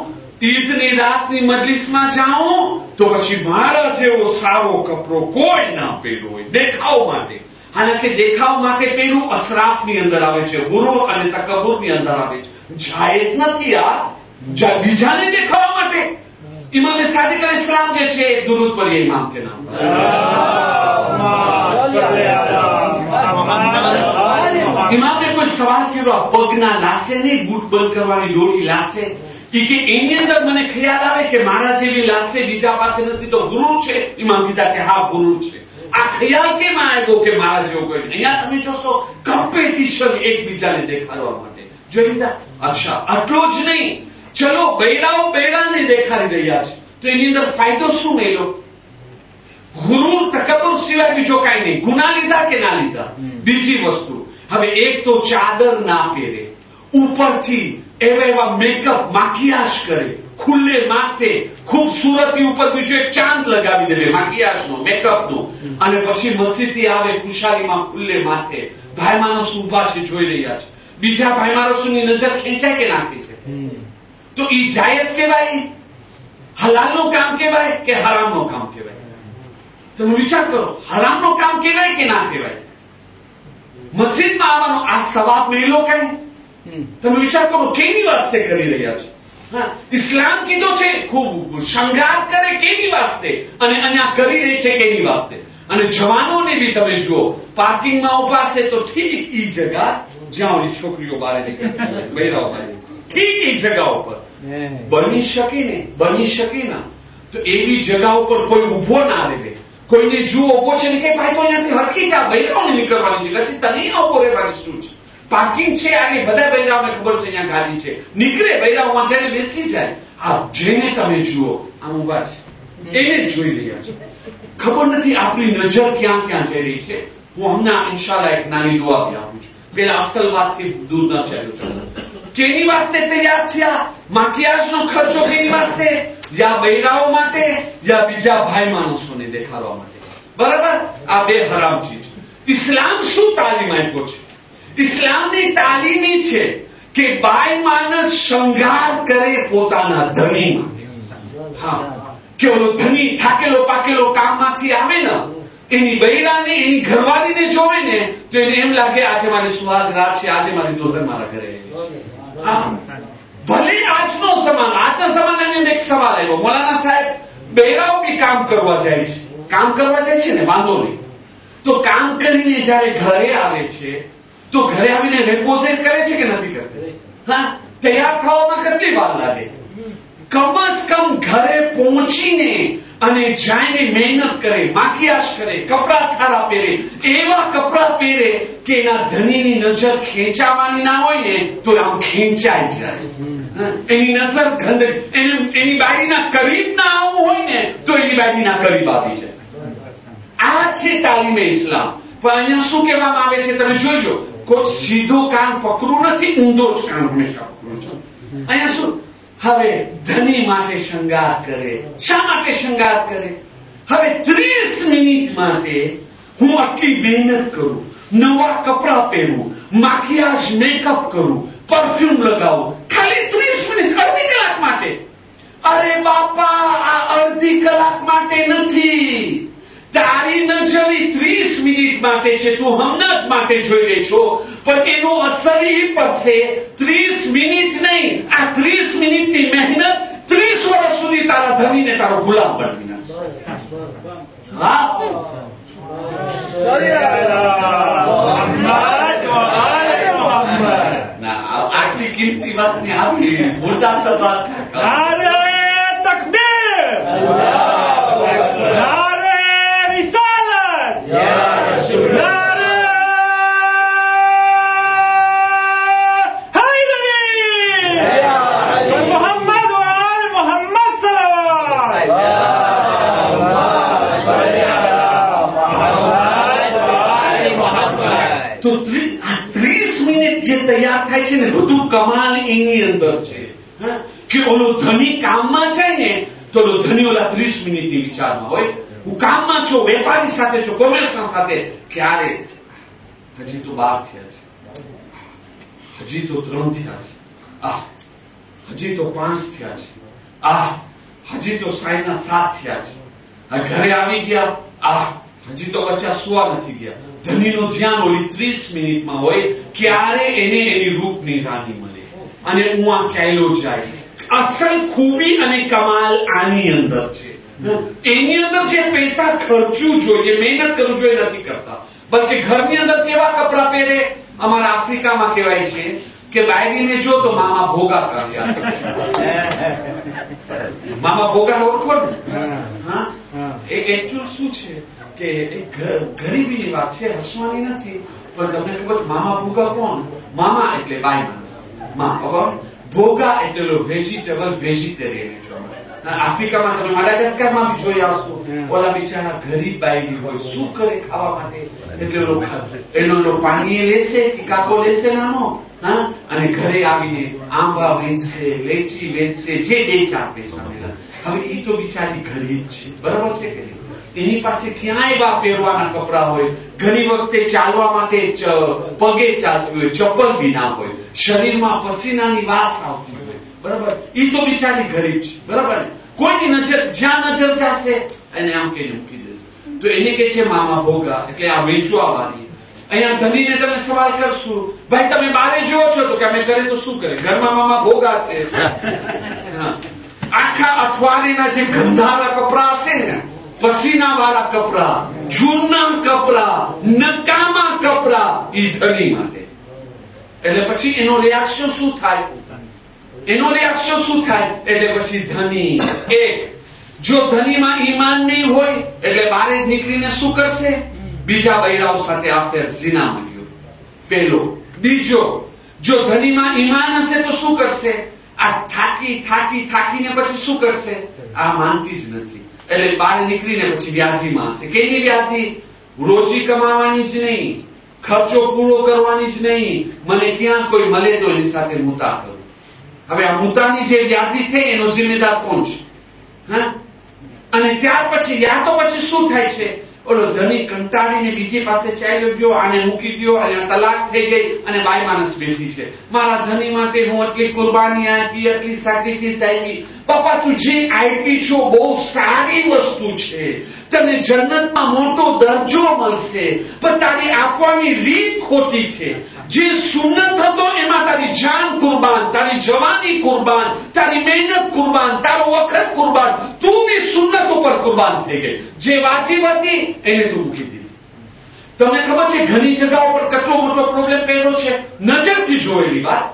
ઈદની રાતની મજલિસમાં જાઉં તો પછી મારા જેવો સારો કપડો કોઈ ના પહેર્યો હોય, દેખાવ માટે। હાલાકે દેખાવ માટે પહેરવું અસરાફની અંદર આવે છે, ગુરુર અને તકબ્બુરની અંદર આવે છે, જાયઝ નથી આ, બીજાને દેખાવા માટે। ઇમામ સાદિક અલૈહિસ્સલામ જે છે, દુરૂદ પઢીએ ઇમામ કે નામ પર। ઇમામને કોઈ સવાલ કર્યો, પગના લાશે નહીં, બૂટ બંધ કરવાની દોરી લાશે? એ કે એની અંદર મને ખ્યાલ આવે કે મારા જેવી લાશે બીજા પાસે નથી, તો ગુરુર છે? ઇમામ કીધા કે હા ગુરુર છે। આ ખ્યાલ કેમ આવ્યો કે મારા જેવો કોઈ? અહીંયા તમે જોશો કોમ્પિટિશન એકબીજાને દેખાડવા માટે, જોઈ લીધા? અચ્છા, આટલો જ નહીં, ચલો બૈરાઓ બૈરાને દેખાડી રહ્યા છે તો એની અંદર ફાયદો શું મેળ્યો? ગુરુર તકબ્બુર સિવાય બીજો કાંઈ નહીં। ગુના લીધા કે ના લીધા? બીજી વસ્તુ, હવે એક તો ચાદર ના પહેરે, ઉપરથી એવા મેકઅપ માકિયાજ કરે, ખુલ્લે માથે ખૂબસૂરતી ઉપર બીજો એક ચાંદ લગાવી દે માકિયાજનો, મેકઅપનો, અને પછી મસ્જિદથી આવે ખુશાલીમાં ખુલ્લે માથે, ભાઈ માણસ ઉભા છે જોઈ રહ્યા છે, બીજા ભાઈ માણસોની નજર ખેંચાય કે ના ખેંચાય? તો ઈ જાયઝ કહેવાય, હલાલનું કામ કહેવાય કે હરામનું કામ કહેવાય? તમે વિચાર કરો, હરામનું કામ કહેવાય કે ના કહેવાય? મસ્જિદમાં આવવાનો આ સવાબ મેળો કઈ? તમે વિચાર કરો કેની વાસ્તે કરી રહ્યા છે? હા, ઇસ્લામ કીધો છે ખૂબ શણગાર કરે કેની વાસ્તે, અને અહીંયા કરી રહી છે કેની વાસ્તે? અને જવાનોને બી તમે જુઓ, પાર્કિંગમાં ઉભા છે તો ઠીક ઈ જગા જ્યાં ઓલી છોકરીઓ બહાર નીકળતી બૈરાઓ બહાર, ઠીક એ જગા ઉપર બની શકે ને, બની શકે ના, તો એવી જગા ઉપર કોઈ ઉભો ના રહે, કોઈને જુઓ ઉભો છે ને કે ભાઈ તો અહીંયાથી હટકી જા, બૈરાઓને નીકળવાની જગ્યા છે, તને ઉભો રહેવાની શું છે? પાર્કિંગ છે, આગે બધા બૈરાઓને ખબર છે અહીંયા ગાડી છે, નીકળે બૈરાઓમાં જઈને બેસી જાય। હા, જેને તમે જુઓ આમ ઉભા છે એને જ જોઈ રહ્યા છે, ખબર નથી આપણી નજર ક્યાં ક્યાં જઈ રહી છે। હું હમણાં ઇન્શાલ્લાહ એક નાની દુઆ બી આપું છું, પેલા અસલ વાતથી દૂર ન ચાલ્યું। કેની વાસ્તે તૈયાર થયા? માકિયાજનો ખર્ચો કેની વાસ્તે? યા બૈરાઓ માટે યા બીજા ભાઈ માણસોને દેખાડવા માટે, બરાબર? આ બે હરામ ચીજ। ઇસ્લામ શું તાલીમ આપ્યો છે? ઇસ્લામની તાલીમ એ છે કે બાઈ માણસ શણગાર કરે પોતાના ધણી માટે। હા, કે ઓલો ધણી થાકેલો પાકેલો કામમાંથી આવે ને, એની બૈરાને એની ઘરવાળીને જોવે ને તો એને એમ લાગે આજે મારી સુહાગ રાત છે, આજે મારી દુલ્હન મારા ઘરે આવી છે। હા, ભલે આજનો સમાન, આજના સમાનાની અંદર એક સવાલ આવ્યો, મૌલાના સાહેબ બૈરાઓ બી કામ કરવા જાય છે, કામ કરવા જાય છે ને, વાંધો નહીં, તો કામ કરીને જયારે ઘરે આવે છે તો ઘરે આવીને રિપોઝિટ કરે છે કે નથી કરતી? હા, તૈયાર થવામાં કેટલી વાર લાગે? કમસ કમ ઘરે પહોંચીને અને જઈને મહેનત કરે, માકિયાજ કરે, કપડા સારા પહેરે, એવા કપડા પહેરે કે એના ધણીની નજર ખેંચાવાની ના હોય ને તો આમ ખેંચાઈ જાય, એની નજર એની બારીના કરીબ ના આવવું હોય ને તો એની બારીના કરીબ આવી જાય। આ છે તાલીમે ઇસ્લામ। પણ અહીંયા શું કહેવામાં આવે છે તમે જોઈજો, કોઈ સીધો કાન પકડવું નથી, ઊંધો જ કાન હંમેશા પકડવું છે। અહીંયા શું, હવે ધણી માટે શણગાર કરે, શા માટે શણગાર કરે? હવે 30 મિનિટ માટે હું આટલી મહેનત કરું, નવા કપડા પહેરું, માકિયાજ મેકઅપ કરું, પરફ્યુમ લગાવું, ખાલી મિનિટ માટે છે, તું હમણાં જ માટે જોઈ રહી છો, પણ એનો અસર એ પડશે 30 મિનિટ નહીં, આ 30 મિનિટની મહેનત 30 વર્ષ સુધી તારા ધણીને તારો ગુલામ બનાવી નાખશે. હા, આટલી કિંમતી વાતની આપી મુર્દા સભા તો 30 મિનિટ જે તૈયાર થાય છે ને, બધું કમાલ એની અંદર છે કે ઓલો ધની કામમાં છે ને, તો ઓલો ધની ઓલા 30 મિનિટની વિચારમાં હોય, હું કામમાં છું, વેપારી સાથે છું, કોમર્સના સાથે, ક્યારે હજી તો 12 થયા છે, હજી તો 3 થયા છે, હજી તો 5 થયા છે, હજી તો સાંજના 7 થયા છે, ઘરે આવી ગયા, હજી તો બચ્ચા સુવા નથી ગયા. ધનીનું ધ્યાન ઓલી 30 મિનિટમાં હોય, ક્યારે એને એની રૂપની રાણી મળે અને હું આ ચાલ્યો જાય. અસલ ખૂબી અને કમાલ આની અંદર છે. એની અંદર જે પૈસા ખર્ચવું જોઈએ, મહેનત કરવું જોઈએ, નથી કરતા. બલકે ઘરની અંદર કેવા કપડા પહેરે, અમારા આફ્રિકામાં કહેવાય છે કે બાયડીને જો તો મામા ભોગા કર્યા. મામા ભોગા ઓળખો ને? હા, એ એકચ્યુઅલ શું છે કે ગરીબીની વાત છે, હસવાની નથી. પણ તમને ખબર છે મામા ભોગા કોણ? મામા એટલે બાય માણસ, ભોગા એટલે વેજીટેબલ વેજીટેરિયન. આફ્રિકામાં તમે માડાગાસ્કરમાં બી જોઈ આવશો, ઓલા બિચારા ગરીબ બાયડી હોય, શું કરે ખાવા માટે? એટલે એનો પાણી લેશે કે કાકો લેશે નાનો, અને ઘરે આવીને આંબા વેચશે, લેચી વેચશે, જે 2-4 પૈસા મળ્યા. હવે એ તો બિચારી ગરીબ છે, બરાબર છે કે નહીં? એની પાસે ક્યાંય એવા પહેરવાના કપડા હોય, ઘણી વખતે ચાલવા માટે પગે ચાલતી હોય, ચપ્પલ બી ના હોય, શરીરમાં પસીનાની વાસ આવતી હોય, બરાબર? એ તો બિચારી ગરીબ છે, બરાબર? કોઈની નજર જ્યાં નજર જશે એને આમ કહીને મૂકી દેશે. તો એને કે છે મામા ભોગા, એટલે આ વેચવા વાળી. અહીંયા ધનીને તમે સવાલ કરશું, ભાઈ તમે બારે જોવો છો, તો કે અમે કરે તો શું કરે, ઘરમાં મામા ભોગા છે. આખા અઠવાડિયાના જે ગંધારા કપડા હશે ને, પસીના વાળા કપડા, જૂના કપડા, નકામા કપડા, એ ધની માટે. એટલે પછી એનો રિએક્શન શું થાય? એટલે પછી ધની જો ધનીમાં ઈમાન નહીં હોય, એટલે બારે નીકળીને શું કરશે? બીજા બૈરાઓ સાથે આફેર, ઝિના મળ્યો, પહેલો. બીજો, જો ધનીમાં ઈમાન હશે તો શું કરશે? આ થાકીને પછી શું કરશે? આ માનતી જ નથી, એટલે બહાર નીકળીને પછી વ્યાધિમાં હશે. કેની વ્યાધિ? રોજી કમાવાની જ નહીં, ખર્ચો પૂરો કરવાની જ નહીં, મને ક્યાં કોઈ મળે તો એની સાથે મુતા કરું. હવે આ મુતાની જે વ્યાધિ થઈ, એનો જિમ્મેદાર કોણ છે? અને ત્યાર પછી યા તો પછી શું થાય છે? ઓલો ધની કંટાળીને બીજી પાસે ચાલ્યો ગયો, આને મૂકી દો, અને તલાક થઈ ગઈ, અને બાઈ માણસ બેઠી છે. મારા ધની માટે હું આટલી કુરબાની આપી, આટલી સેક્રિફિસ આપી. પપ્પા તું જે આપી છો બહુ સારી વસ્તુ છે, તને જન્નતમાં મોટો દરજ્જો મળશે, પણ તારી આપવાની રીત ખોટી છે. જે સુન્નત હતો એમાં તારી જાન કુરબાન, તારી જવાની કુરબાન, તારી મહેનત કુરબાન, તારો વખત કુરબાન, તું બી સુન્નત ઉપર કુરબાન થઈ ગઈ. જે વાજીબ હતી એને તું મૂકી દીધી. તમને ખબર છે ઘણી જગાઓ પર કેટલો મોટો પ્રોબ્લેમ પહેલો છે? નજરથી જોયેલી વાત.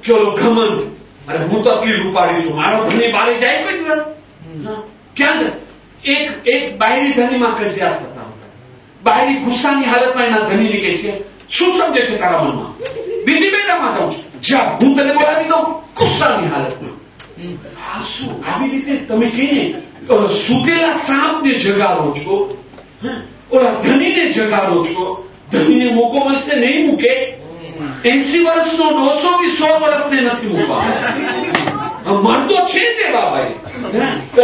કે ઓલો ઘમંડ, અરે હું તો આટલી રૂપાળી છું, મારો ધણી બારે જાય કોઈ દિવસ? ક્યાં જશે? એક બાયરી ધનીમાં કજિયા થતા હતા. બાયરી ગુસ્સાની હાલતમાં એના ધણીને કહે છે, શું સમજે છે તારા મનમાં? બીજી બેડામાં જાઉં છું, જા હું તને બોલાવી દઉં. ગુસ્સાની હાલતમાં આ શું? આવી રીતે તમે કહીને સુતેલા સાપને જગાડો છો, ઓલા ધણીને જગાડો છો. ધણીને મોકો મળશે નહીં મૂકે. 80 વર્ષનો ડોસો બી 100 વર્ષને નથી મૂકવાનો. મરદો છે તેવા ભાઈ.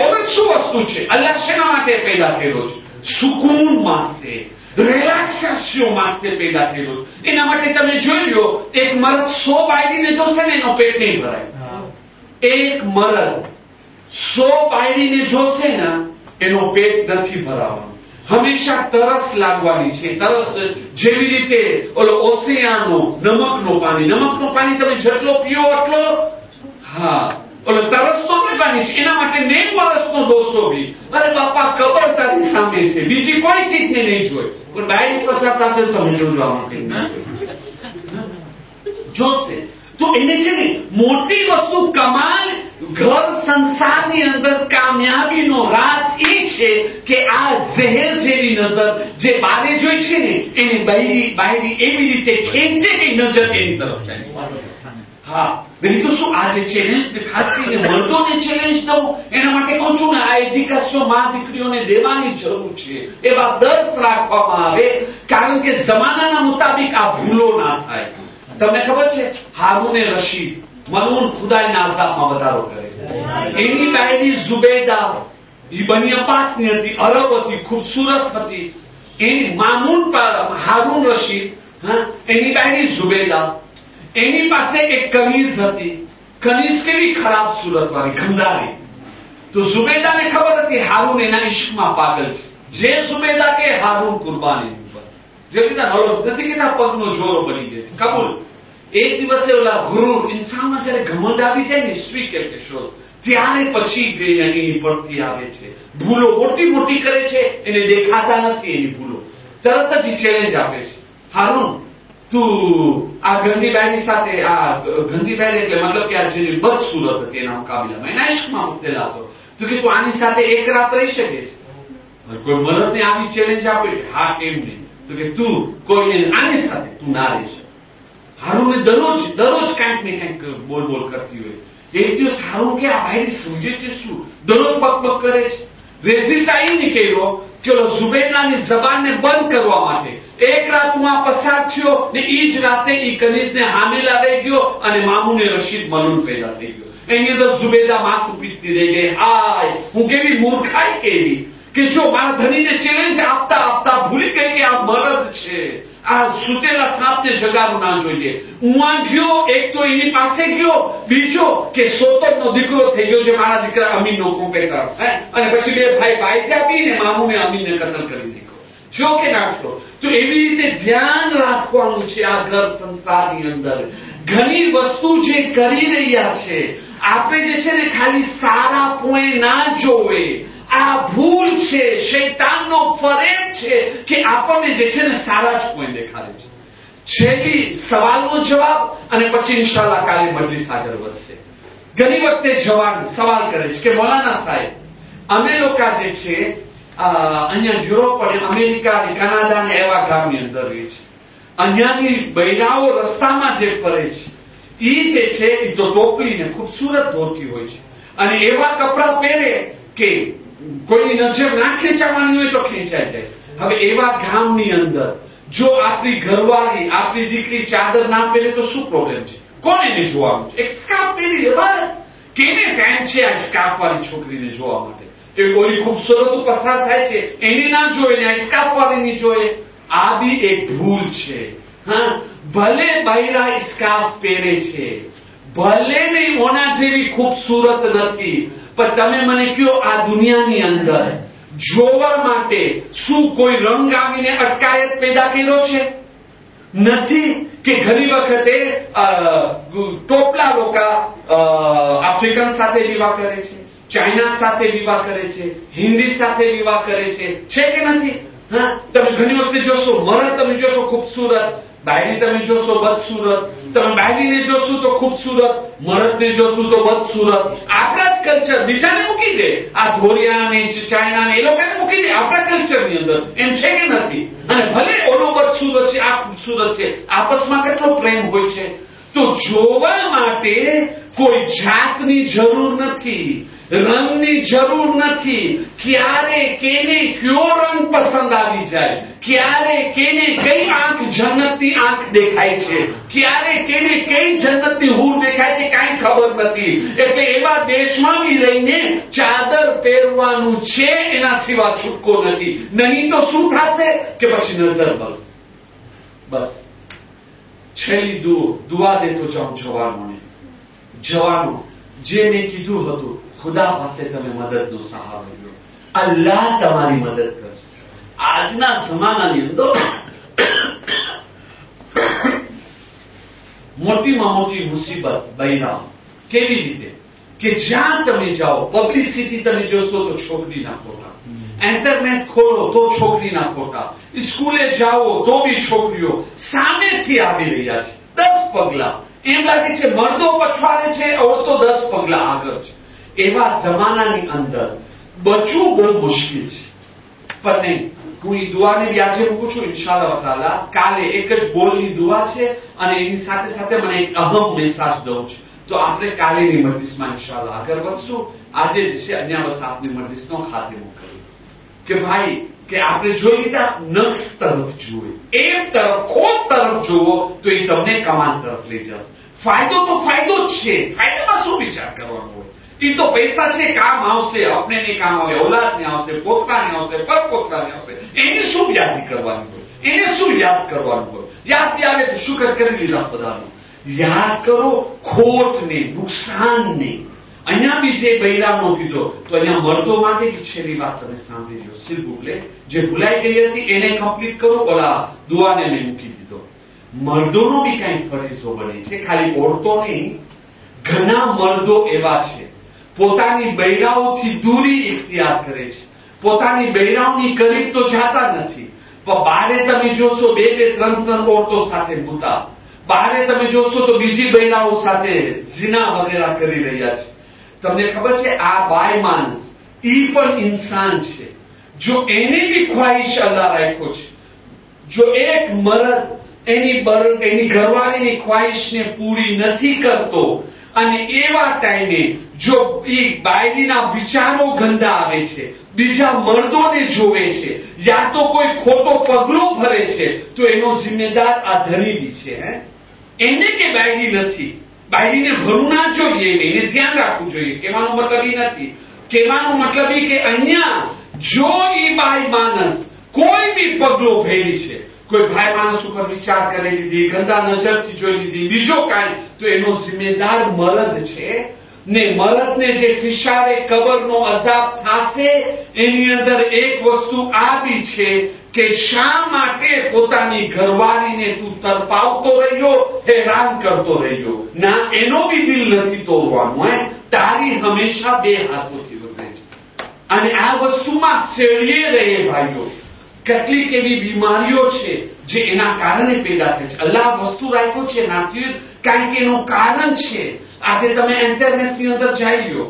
ઓરત શું વસ્તુ છે? અલ્લાહ શેના માટે પેદા થયેલો છે? સુકૂન માસ્તે, રિલેક્સેશન માસ્તે પેદા થયેલો છે. એના માટે તમે જોઈ લો, એક મરદ 100 બાયડીને જોશે ને એનો પેટ નહીં ભરાય. એક મરદ 100 બાયડીને જોશે ને એનો પેટ નથી ભરાવાનો. હંમેશા તરસ લાગવાની છે. તરસ જેવી રીતે ઓલો ઓશિયાનો નમકનું પાણી તમે જેટલો પીઓ એટલો ઓલો તરસ તો લાગવાની છે. એના માટે 90 વર્ષનો દોસ્તો બી અરે બાપા કબર તારી સામે છે, બીજી કોઈ ચીજને નહીં જોઈ, પણ બાયરી પસાર થશે તો તમે જોવા માટે જોશે. તો એને છે ને મોટી વસ્તુ કમાલ ઘર સંસારની અંદર કામયાબીનો રાસ એ છે કે આ ઝેર જેવી નજર જે બારે જોઈ છે ને એને બાયરી એવી રીતે ખેંચે કે નજર એની તરફ જાય. નહીં તો શું આજે ચેલેન્જ ખાસ કરીને મર્દોને ચેલેન્જ દઉં એના માટે કહું છું ને, આ એજ્યુકેશન માં દીકરીઓને દેવાની જરૂર છે. એવા દર્શ રાખવામાં આવે કારણ કે જમાનાના મુતાબિક આ ભૂલો ના થાય. તમને ખબર છે હારૂને રશીદ મલૂન ખુદાઈના આઝાબમાં વધારો કરે. એની બાયડી ઝુબૈદા એ બની અબ્બાસની હતી, અરબ હતી, ખૂબસૂરત હતી. એની મામૂન હારૂન રશીદ એની બાયડી ઝુબૈદા, એની પાસે એક કનીઝ હતી. કનીઝ કેવી ખરાબ સુરત વાળી ગંદારી. તો ઝુબૈદાને ખબર હતી હારૂન એના ઇશ્કમાં પાગલ છે. જે ઝુબૈદા કે હારૂન કુરબાની જે કીધા નથી કીધા પગનો જોરો બની ગયો છે કબૂલ. એક દિવસે ઓલા ગુરુર ઇન્સાનમાં જયારે ઘમંડ આવી જાય ને સ્વી કે શોધ ત્યારે પછી એની પડતી આવે છે. ભૂલો મોટી મોટી કરે છે, એને દેખાતા નથી એની ભૂલો. તરત જ ચેલેન્જ આપે છે, હારૂન તું આ ગંદી બાયરી સાથે, આ ગંદી બાયરી એટલે મતલબ કે આ જેની બદસુરત હતી એના મુકાબલામાં એના ઇશ્કમાં મુક્તેલા હતો, તો કે તું આની સાથે એક રાત રહી શકે છે? કોઈ મરદને આવી ચેલેન્જ આપે છે? હા, કેમ નહીં. તો કે તું કોઈ આની સાથે તું ના રહી શકે. હારૂને દરરોજ કાંઈક ને કાંઈક બોલ કરતી હોય. એક દિવસ હારૂન કે આ બાયરી સમજે છે શું, દરરોજ બકબક કરે છે. રેઝિલ્ટા એ નીકળ્યો કે ઓલો ઝુબૈદાની જબાનને બંધ કરવા માટે એક રાત હું આ પસાર થયો ને એ જ રાતે એ કનીઝને હામેલા રહી ગયો અને મામૂને રશીદ મલૂન પેદા થઈ ગયો. એની અંદર ઝુબૈદા માથું પીટતી રહી ગઈ. હાય હું કેવી મૂર્ખાઈ કેવી કે જો મારા ધણીને ચેલેન્જ આપતા ભૂલી ગઈ કે આ મરદ છે, આ સુતેલા સાપને જગાડવું ના જોઈએ. ઉવા ગયો એક તો એની પાસે ગયો, બીજો કે સોતરનો દીકરો થઈ ગયો છે મારા દીકરા અમીનનો કોમ્પેટર, અને પછી બે ભાઈ બાઈજ આપીને મામૂને અમીનને કતલ કરી દીધો. જો કે નાખો. તો એવી રીતે ધ્યાન રાખવાનું છે આ ઘર સંસારની અંદર. ઘણી વસ્તુ જે કરી રહ્યા છે આપણે જે છે ને ખાલી સારા પોઈન્ટ ના જોવે. આ ભૂલ છે, શૈતાનનો ફરેબ છે કે આપણને જે છે ને સારા જ પોઈન્ટ દેખાડે છે. છેલ્લી સવાલનો જવાબ અને પછી ઇન્શાલ્લાહ કાલે મજલિસ આગળ વધશે. ઘણી વખતે જવાન સવાલ કરે છે કે મૌલાના સાહેબ અમે લોકો જે છે અહીંયા યુરોપ અને અમેરિકા અને કનાડા ને એવા ગામની અંદર રહે છે. અહીંયાની બૈરાઓ રસ્તામાં જે ફરે છે એ જે છે એ તો ટોપલીને ખૂબસૂરત ધોતી હોય છે અને એવા કપડા પહેરે કે કોઈની નજર ના ખેંચાવાની હોય તો ખેંચાઈ જાય. હવે એવા ગામની અંદર જો આપણી ઘરવાળી આપણી દીકરી ચાદર ના પહેરે તો શું પ્રોબ્લેમ છે? કોણ એને જોવાનું છે? એક સ્કાર્ફ પહેરી લે બસ. કેને ટાઈમ છે આ સ્કાર્ફ વાળી છોકરીને જોવા માટે? એ કોઈ ખૂબસૂરત પસાર થાય છે એની ના જોઈ ને આ સ્કાર્ફ વાળીની જોઈએ. આ બી એક ભૂલ છે. ભલે બૈરા સ્કાર્ફ પહેરે છે, ભલે નહીં ઓના જેવી ખૂબસૂરત નથી, પણ તમે મને કયો આ દુનિયાની અંદર જોવા માટે શું કોઈ રંગ આવીને અટકાયત પેદા કર્યો છે? નથી. કે ઘણી વખતે ટોપલા લોકો આફ્રિકન સાથે વિવાહ કરે છે, ચાઇના સાથે વિવાહ કરે છે, હિન્દી સાથે વિવાહ કરે છે કે નથી? તમે ઘણી વખતે જોશો મરદ તમે જોશો ખૂબસૂરત, બાયડી તમે જોશો બદસૂરત. તમે બાયડીને જોશો તો ખૂબસૂરત, મરદને જોશો તો બદસૂરત. આપણા જ કલ્ચર બીજાને મૂકી દે, આ ધોરિયા ને ચાઇના ને એ લોકોને મૂકી દે આપણા કલ્ચરની અંદર. એમ છે કે નથી? અને ભલે ઓલો બદસૂરત છે આ ખૂબસૂરત છે, આપસમાં કેટલો પ્રેમ હોય છે. તો જોવા માટે કોઈ જાતની જરૂર નથી, રંગની જરૂર નથી. ક્યારે કેને કયો રંગ પસંદ આવી જાય, ક્યારે કેને કઈ આંખ જન્નતની આંખ દેખાય છે, ક્યારે કેને કઈ જન્નતની હૂર દેખાય છે કાંઈ ખબર નથી. એટલે એવા દેશમાં બી રહીને ચાદર પહેરવાનું છે, એના સિવા છૂટકો નથી. નહીં તો શું થશે કે પછી નજર બસ. છેલ્લી દુઆ દેતો જાઉં જવાનો જે મેં કીધું હતું, ખુદા પાસે તમે મદદનો સહારો લ્યો. અલ્લાહ તમારી મદદ કરશે. આજના જમાનાની અંદર મોટીમાં મોટી મુસીબત બૈરા કેવી રીતે કે જ્યાં તમે જાઓ પબ્લિસિટી તમે જોશો તો છોકરીના ફોટા, ઇન્ટરનેટ ખોલો તો છોકરીના ફોટા, સ્કૂલે જાઓ તો બી છોકરીઓ સામેથી આવી રહ્યા છે 10 પગલા. એમ લાગે છે મર્દો પછવાડે છે, ઔરતો 10 પગલા આગળ છે. એવા જમાનાની અંદર બચવું બહુ મુશ્કેલ છે. પણ નહીં, હું એ દુઆને બી આજે મૂકું છું ઇન્શાઅલ્લાહ તાલા. કાલે એક જ બોલની દુઆ છે અને એની સાથે સાથે મને એક અહમ મેસેજ દઉં છું. તો આપણે કાલેની મજલિસમાં ઇન્શાઅલ્લાહ આગળ વધશું. આજે જે છે અહીંયા બસ આપની મજલિસનો ખાતમો કર્યો કે ભાઈ કે આપણે જોઈ લીધા નક્સ તરફ જોઈએ, એમ તરફ ખોટ તરફ જુઓ તો એ તમને કમાન તરફ લઈ જશે. ફાયદો તો ફાયદો જ છે, ફાયદામાં શું વિચાર કરવાનો હોય? એ તો પૈસા છે, કામ આવશે, આપણે નહીં કામ આવે, ઔલાદને આવશે, પોતાને આવશે, પરપોતાને આવશે. એની શું યાદી કરવાની હોય? એને શું યાદ કરવાનું હોય? યાદ બી આવે તો શુકર કરી લીધા બધાનું. યાદ કરો ખોટને, નુકસાનને. અહીંયા બી જે બૈરાનો કીધો તો અહીંયા મર્દો માટે બી છેલ્લી વાત તમે સાંભળી લો. સિલબુકલે જે ભૂલાઈ ગઈ હતી એને કમ્પ્લીટ કરો. ઓલા દુઆને મેં મૂકી દીધો. મર્દોનો બી કઈ ફરજો બને છે, ખાલી ઓળતો નહીં. ઘણા મર્દો એવા છે પોતાની બૈરાઓથી દૂરી ઇખ્તિયાર કરે છે, પોતાની બૈરાઓની કરીબ તો જાતા નથી, પણ બારે તમે જોશો 2-3 ઓળતો સાથે મૂતા, બારે તમે જોશો તો બીજી બૈરાઓ સાથે ઝિના વગેરે કરી રહ્યા છે. તમને ખબર છે આ બાય માણસ ઈ પણ ઇન્સાન છે. જો એને બી ખ્વાહિશ અલ્લાહ રાખ્યો છે, જો એક મર્દ એની ઘરવાળીની ખ્વાહિશને પૂરી નથી કરતો અને એવા ટાઈમે જો એ બાયડીના વિચારો ગંદા આવે છે, બીજા મર્દોને જોવે છે, યા તો કોઈ ખોટો પગલો ભરે છે, તો એનો જિમ્મેદાર આ ધણી બી છે. એને કે બાયડી નથી, બાયડીને ભરવું ના જોઈએ, એને ધ્યાન રાખવું જોઈએ. કહેવાનો મતલબ એ નથી. કહેવાનો મતલબ એ કે અહીંયા જો એ બાઈ માણસ કોઈ બી પગલો ભેરી છે, કોઈ ભાઈ માણસ ઉપર વિચાર કરી લીધી, ગંદા નજરથી જોઈ લીધી, બીજો કાંઈ, તો એનો જિમ્મેદાર મર્દ છે ને. મર્દને જે ફિશારે કબરનો અઝાબ થશે એની અંદર એક વસ્તુ આ બી છે કે શા માટે પોતાની ઘરવાળીને તું તરપાવતો રહ્યો, હેરાન કરતો રહ્યો. ના, એનો બી દિલ નથી તોડવાનું. તારી હંમેશા 2 હાથોથી વધે છે. અને આ વસ્તુમાં શેરીએ રહે ભાઈઓ. કેટલીક એવી બીમારીઓ છે જે એના કારણે પેદા થાય છે. અલ્લાહ વસ્તુ રાખ્યો છે નાથી કારણ કે એનું કારણ છે. આજે તમે ઇન્ટરનેટની અંદર જઈ લો,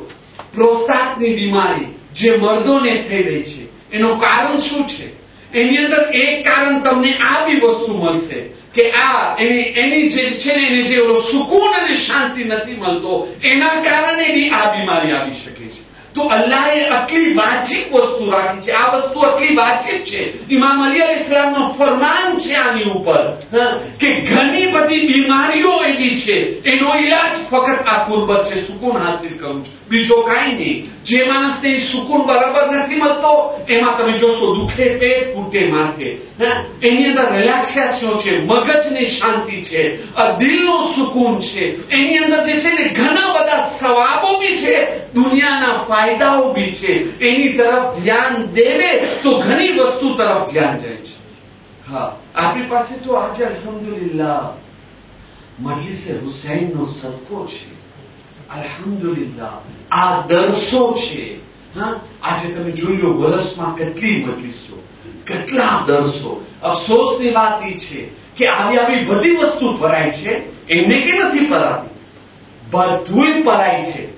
પ્રોસ્ટેટની બીમારી જે મર્દોને થઈ રહી છે, એનું કારણ શું છે? એની અંદર એક કારણ તમને આ બી વસ્તુ મળશે કે આ એની જે છે ને એને જે સુકૂન અને શાંતિ નથી મળતો, એના કારણે બી આ બીમારી આવી શકે છે. તો અલ્લાહે આટલી વાજિબ વસ્તુ રાખી છે. આ વસ્તુ આટલી વાજિબ છે. ઇમામ અલી અલૈહિસ્સલામનો ફરમાન છે આની ઉપર કે ઘણી બધી બીમારીઓ એવી છે એનો ઈલાજ ફક્ત આ કુરબત છે, સુકૂન હાસિલ કરવું છે, બીજો કાંઈ નહીં. જે માણસને સુકૂન બરાબર નથી મળતો એમાં તમે જોશો દુખે પેટ, ફૂટે માથે. એની અંદર રિલેક્સેશન છે, મગજની શાંતિ છે, દિલનો સુકૂન છે. એની અંદર જે છે ને ઘણા બધા સવાબો બી છે, દુનિયાના ફાયદાઓ બી છે. એની તરફ ધ્યાન દેવે તો ઘણી વસ્તુ તરફ ધ્યાન જાય છે. હા, આપણી પાસે તો આજે અલ્હમ્દુલિલ્લાહ મજલિસે હુસૈનનો સદકો છે. અલ્હમ્દુલિલ્લાહ આ દરસો છે. આજે તમે જોઈ લો વર્ષમાં કેટલી મજલિસો, કેટલા દરસો. અફસોસની વાત એ છે કે આવી બધી વસ્તુ ભરાય છે, એમને કે નથી ભરાતી, બધું ભરાય છે.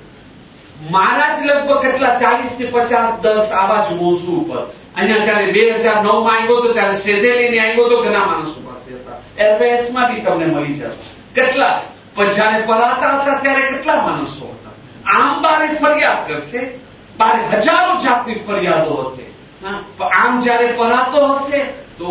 મારા જ લગભગ કેટલા 40 થી 50 દર્શ આવા જ મોસુ ઉપર. અહીંયા જયારે 2009 માં આવ્યો તો ત્યારે સેધે લઈને આવ્યો તો ઘણા માણસો પાસે હતા. એરવેસ માં બી તમને મળી જશે કેટલા. પણ જયારે પરાતા હતા ત્યારે કેટલા માણસો હતા. આમ બારે ફરિયાદ કરશે, બારે હજારો જાતની ફરિયાદો હશે. આમ જયારે પરાતો હશે તો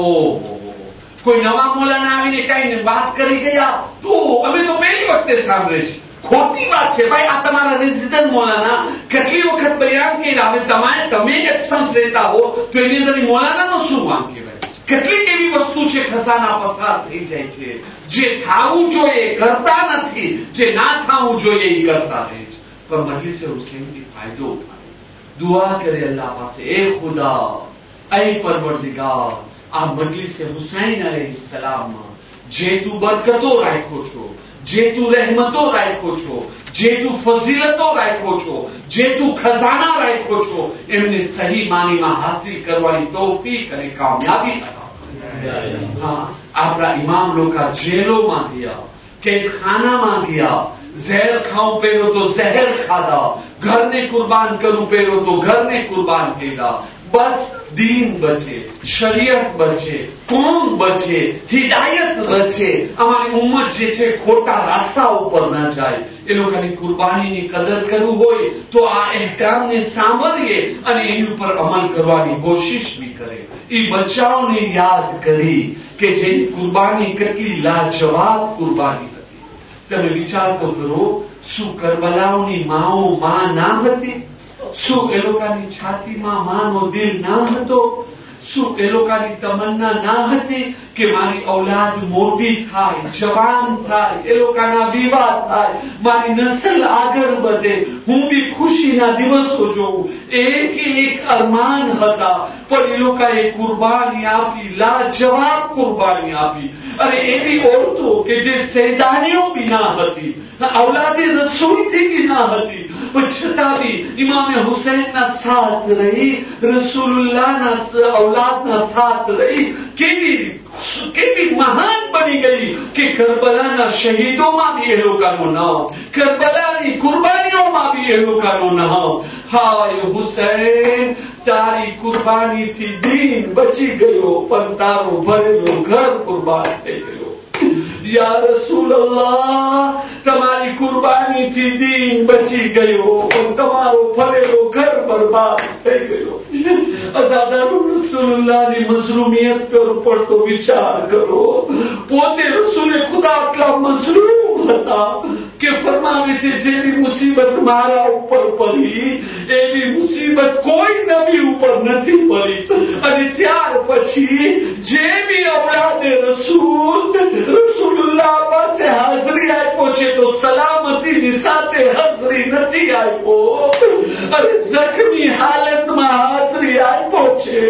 કોઈ નવા મોલાના આવીને કઈ વાત કરી ગયા તો અમે તો પહેલી વખતે સાંભળે છે. ખોટી વાત છે ભાઈ. આ તમારા રેઝિડન્ટ મોલાના કેટલી વખત બયાન કર્યા. હવે તમે એક્શન લેતા હો તો એની અંદર મોલાનાનો શું વાંક કહેવાય? કેટલીક એવી વસ્તુ છે ખજાના પસાર થઈ જાય છે. જે ખાવું જોઈએ કરતા નથી, જે ના ખાવું જોઈએ એ કરતા રહે છે. પણ મજલિસે હુસૈનથી ફાયદો ઉઠાવે, દુઆ કરે અલ્લાહ પાસે, એ ખુદા ऐ परवरदिगार आ मजलिस हुसैन अलैहिस्सलामમાં જે તું બરકતો રાખો છો, જે તું રહેમતો રાખો છો, જે તું ફઝીલતો રાખો છો, જે તું ખજાના રાખો છો, એમને સહી માનીમાં હાસિલ કરવાની તૌફીક અને કામયાબી અતા કરે. હા, આપણા ઇમામ લોકો જેલોમાં ગયા, કેદખાનામાં ગયા, ઝેર ખાઉં પહેરો તો ઝહેર ખાધા, ઘરને કુરબાન કરું પહેરો તો ઘરને કુરબાન કર્યા. बस दीन बचे, शरीयत बचे, कौम बचे, हिदायत बचे, हमारी उम्मत जे छे खोटा रास्ता ऊपर न जाए. એ લોકોની કુરબાનીની કદર કરવું હોય તો આ અહેકામને સાંભળીએ અને એની ઉપર અમલ કરવાની કોશિશ બી કરે. એ બચ્ચાઓને યાદ કરી કે જેની કુરબાની કેટલી લાજવાબ કુરબાની હતી. તમે વિચાર તો કરો, શું કરબલાઓની માઓ માં ના હતી? શું એ લોકોની છાતીમાં માનો દિલ ના હતો? શું એ લોકોની તમન્ના ના હતી કે મારી ઔલાદ મોટી થાય, જવાન થાય, એ લોકોના વિવાહ થાય, મારી નસલ આગળ વધે, હું બી ખુશીના દિવસો જોઉં? એક અરમાન હતા, પણ એ લોકોએ કુરબાની આપી, લાજવાબ કુરબાની આપી. અરે એવી ઓરતો કે જે સૈદાનીઓ બી ના હતી, ઔલાદે રસૂલથી બી ના હતી, પણ છતાં બી ઇમામે હુસૈનના સાથ રહી, રસૂલુલ્લાહના ઔલાદના સાથ રહી. કેવી મહાન બની ગઈ કે કરબલાના શહીદોમાં બી એ લોકોનું નામ, કરબલાની કુરબાનીઓમાં બી એ લોકોનું નામ. હાય હુસૈન, તારી કુરબાનીથી દીન બચી ગયો, પણ તારું ભરેલું ઘર કુરબાન થઈ ગયું. या रसूल अल्लाह, તમારી કુરબાનીથી દીન બચી ગયો, પણ તમારો ફરેલો ઘર બરબાદ થઈ ગયો. અઝાદારો રસૂલુલ્લાહની મઝલૂમિયત પર પડતો વિચાર કરો. પોતે રસૂલે ખુદા આટલા મઝલૂમ હતા કે ફરમાવે છે, જેવી મુસીબત મારા ઉપર પડી એવી મુસીબત કોઈ નબી ઉપર નથી પડી. અને ત્યાર પછી જે બી ઔલાદે રસૂલુલ્લાહ પાસે હાજરી આપ્યો છે તો સલામતીની સાથે હાજરી નથી આપ્યો. અરે જખમી હાલતમાં હાજરી આપ્યો છે.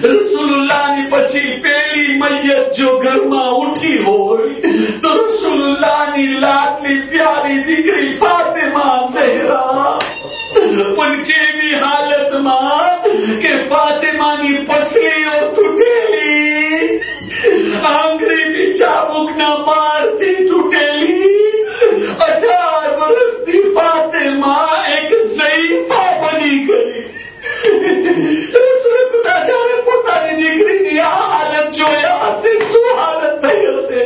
રસૂલુલ્લાહની પછી પેલી મૈયત જો ઘરમાં ઉઠી હોય તો રસૂલુલ્લાહની લાડલી પ્યારી દીકરી ફાતિમા ઝહરા. પણ કેવી હાલતમાં કે ફાતિમાની પસલીઓ તૂટેલી, આંગળી બી ચાબુકના મારથી તૂટેલી. 18 વર્ષની ફાતિમા એક ઝઈફા બની ગઈ. રસૂલ ખુદા જ્યારે પોતાની દીકરીની આ હાલત જોયા હશે, શું હાલત થઈ હશે?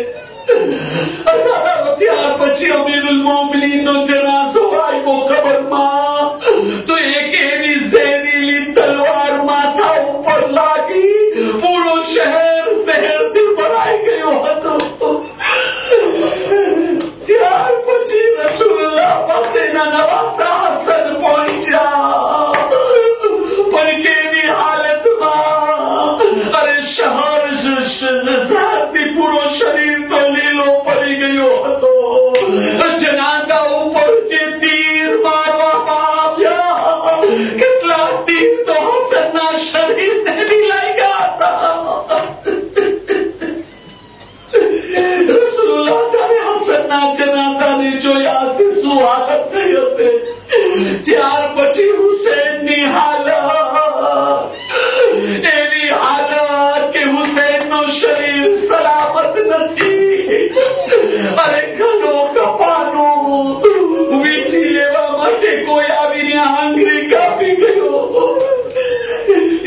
ત્યાર પછી અમીરુલ મોમિનીનનો જનાઝો આવ્યો કબરમાં, તો એક એવી ઝેરીલી તલવાર માથા ઉપર લાગી, પૂરો શહેર ઝહેરથી ભરાઈ ગયો હતો. ત્યાર પછી રસૂલુલ્લાહ પાસેના નવાસા હસન પહોંચ્યા, પણ કેવી હાલતમાં! અરે શહર ઝારથી પૂરો શરીર તો લીલો પડી ગયો હતો. જનાઝા ઉપર જે તીર મારવામાં આવ્યા, કેટલા તીર તો હસનના શરીરને બી લાગ્યા હતા. રસૂલુલ્લાહ જ્યારે હસનના જનાઝાને જોયા હશે, શું હાલત થઈ હશે? ત્યાર પછી હુસૈનની હાલત, એવી હાલત કે હુસૈનનો શરીર સલામત નથી. અરે ગલો કપાનો, વીંટી લેવા માટે કોઈ આવીને આંગળી કાપી ગયો.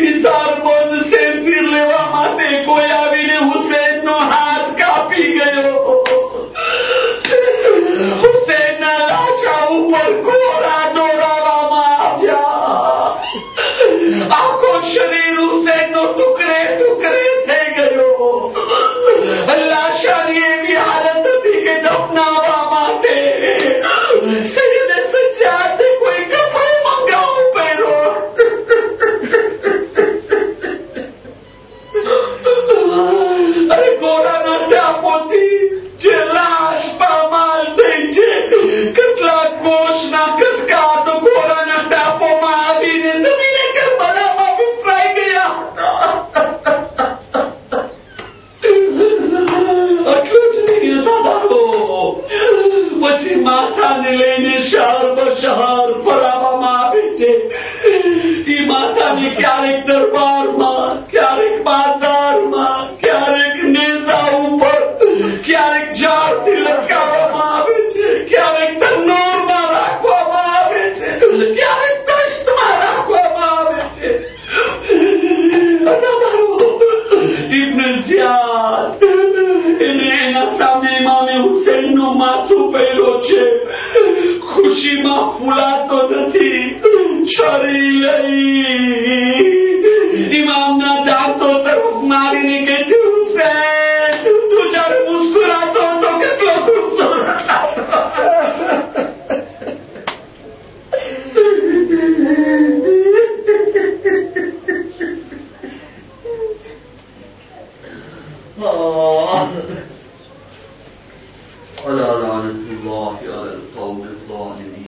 ઇસાર બંધ શેરતીર લેવા માટે કોઈ આવીને હુસૈનનો હાથ કાપી ગયો. હુસૈનના લાશા ઉપર કોરા દોરાવવામાં આવ્યા. આખો શરીર હુસૈનનો ટુકડે ટુકડે થઈ ગયો. લાશાની એવી હાલત હતી કે દફનાવવા માટે સૈયદે સજ્જાદે કોઈ કપડો મંગાવવું પડ્યો. અરે ગોરાના ટાપોથી જે લાશ પામાલ થઈ છે, કેટલાક ગોશના કટકા તો ગોરાના ટાપોમાં આવીને જમીને કરબલામાં વિફરાઈ અને ક્યારેક દરબારમાં, ક્યારેક બાજારમાં, ક્યારેક નેઝા ઉપર, ક્યારેક ઝાડથી લટકાવવામાં આવે છે, ક્યારેક તંદૂરમાં રાખવામાં આવે છે, ક્યારેક દસ્તમાં રાખવામાં આવે છે. ઇબ્ન ઝિયાદ એને એના સામે ઇમામે હુસૈનનું માથું પહેર્યો છે. ખુશીમાં ફૂલાતો નથી. છરી લઈ ઇમામના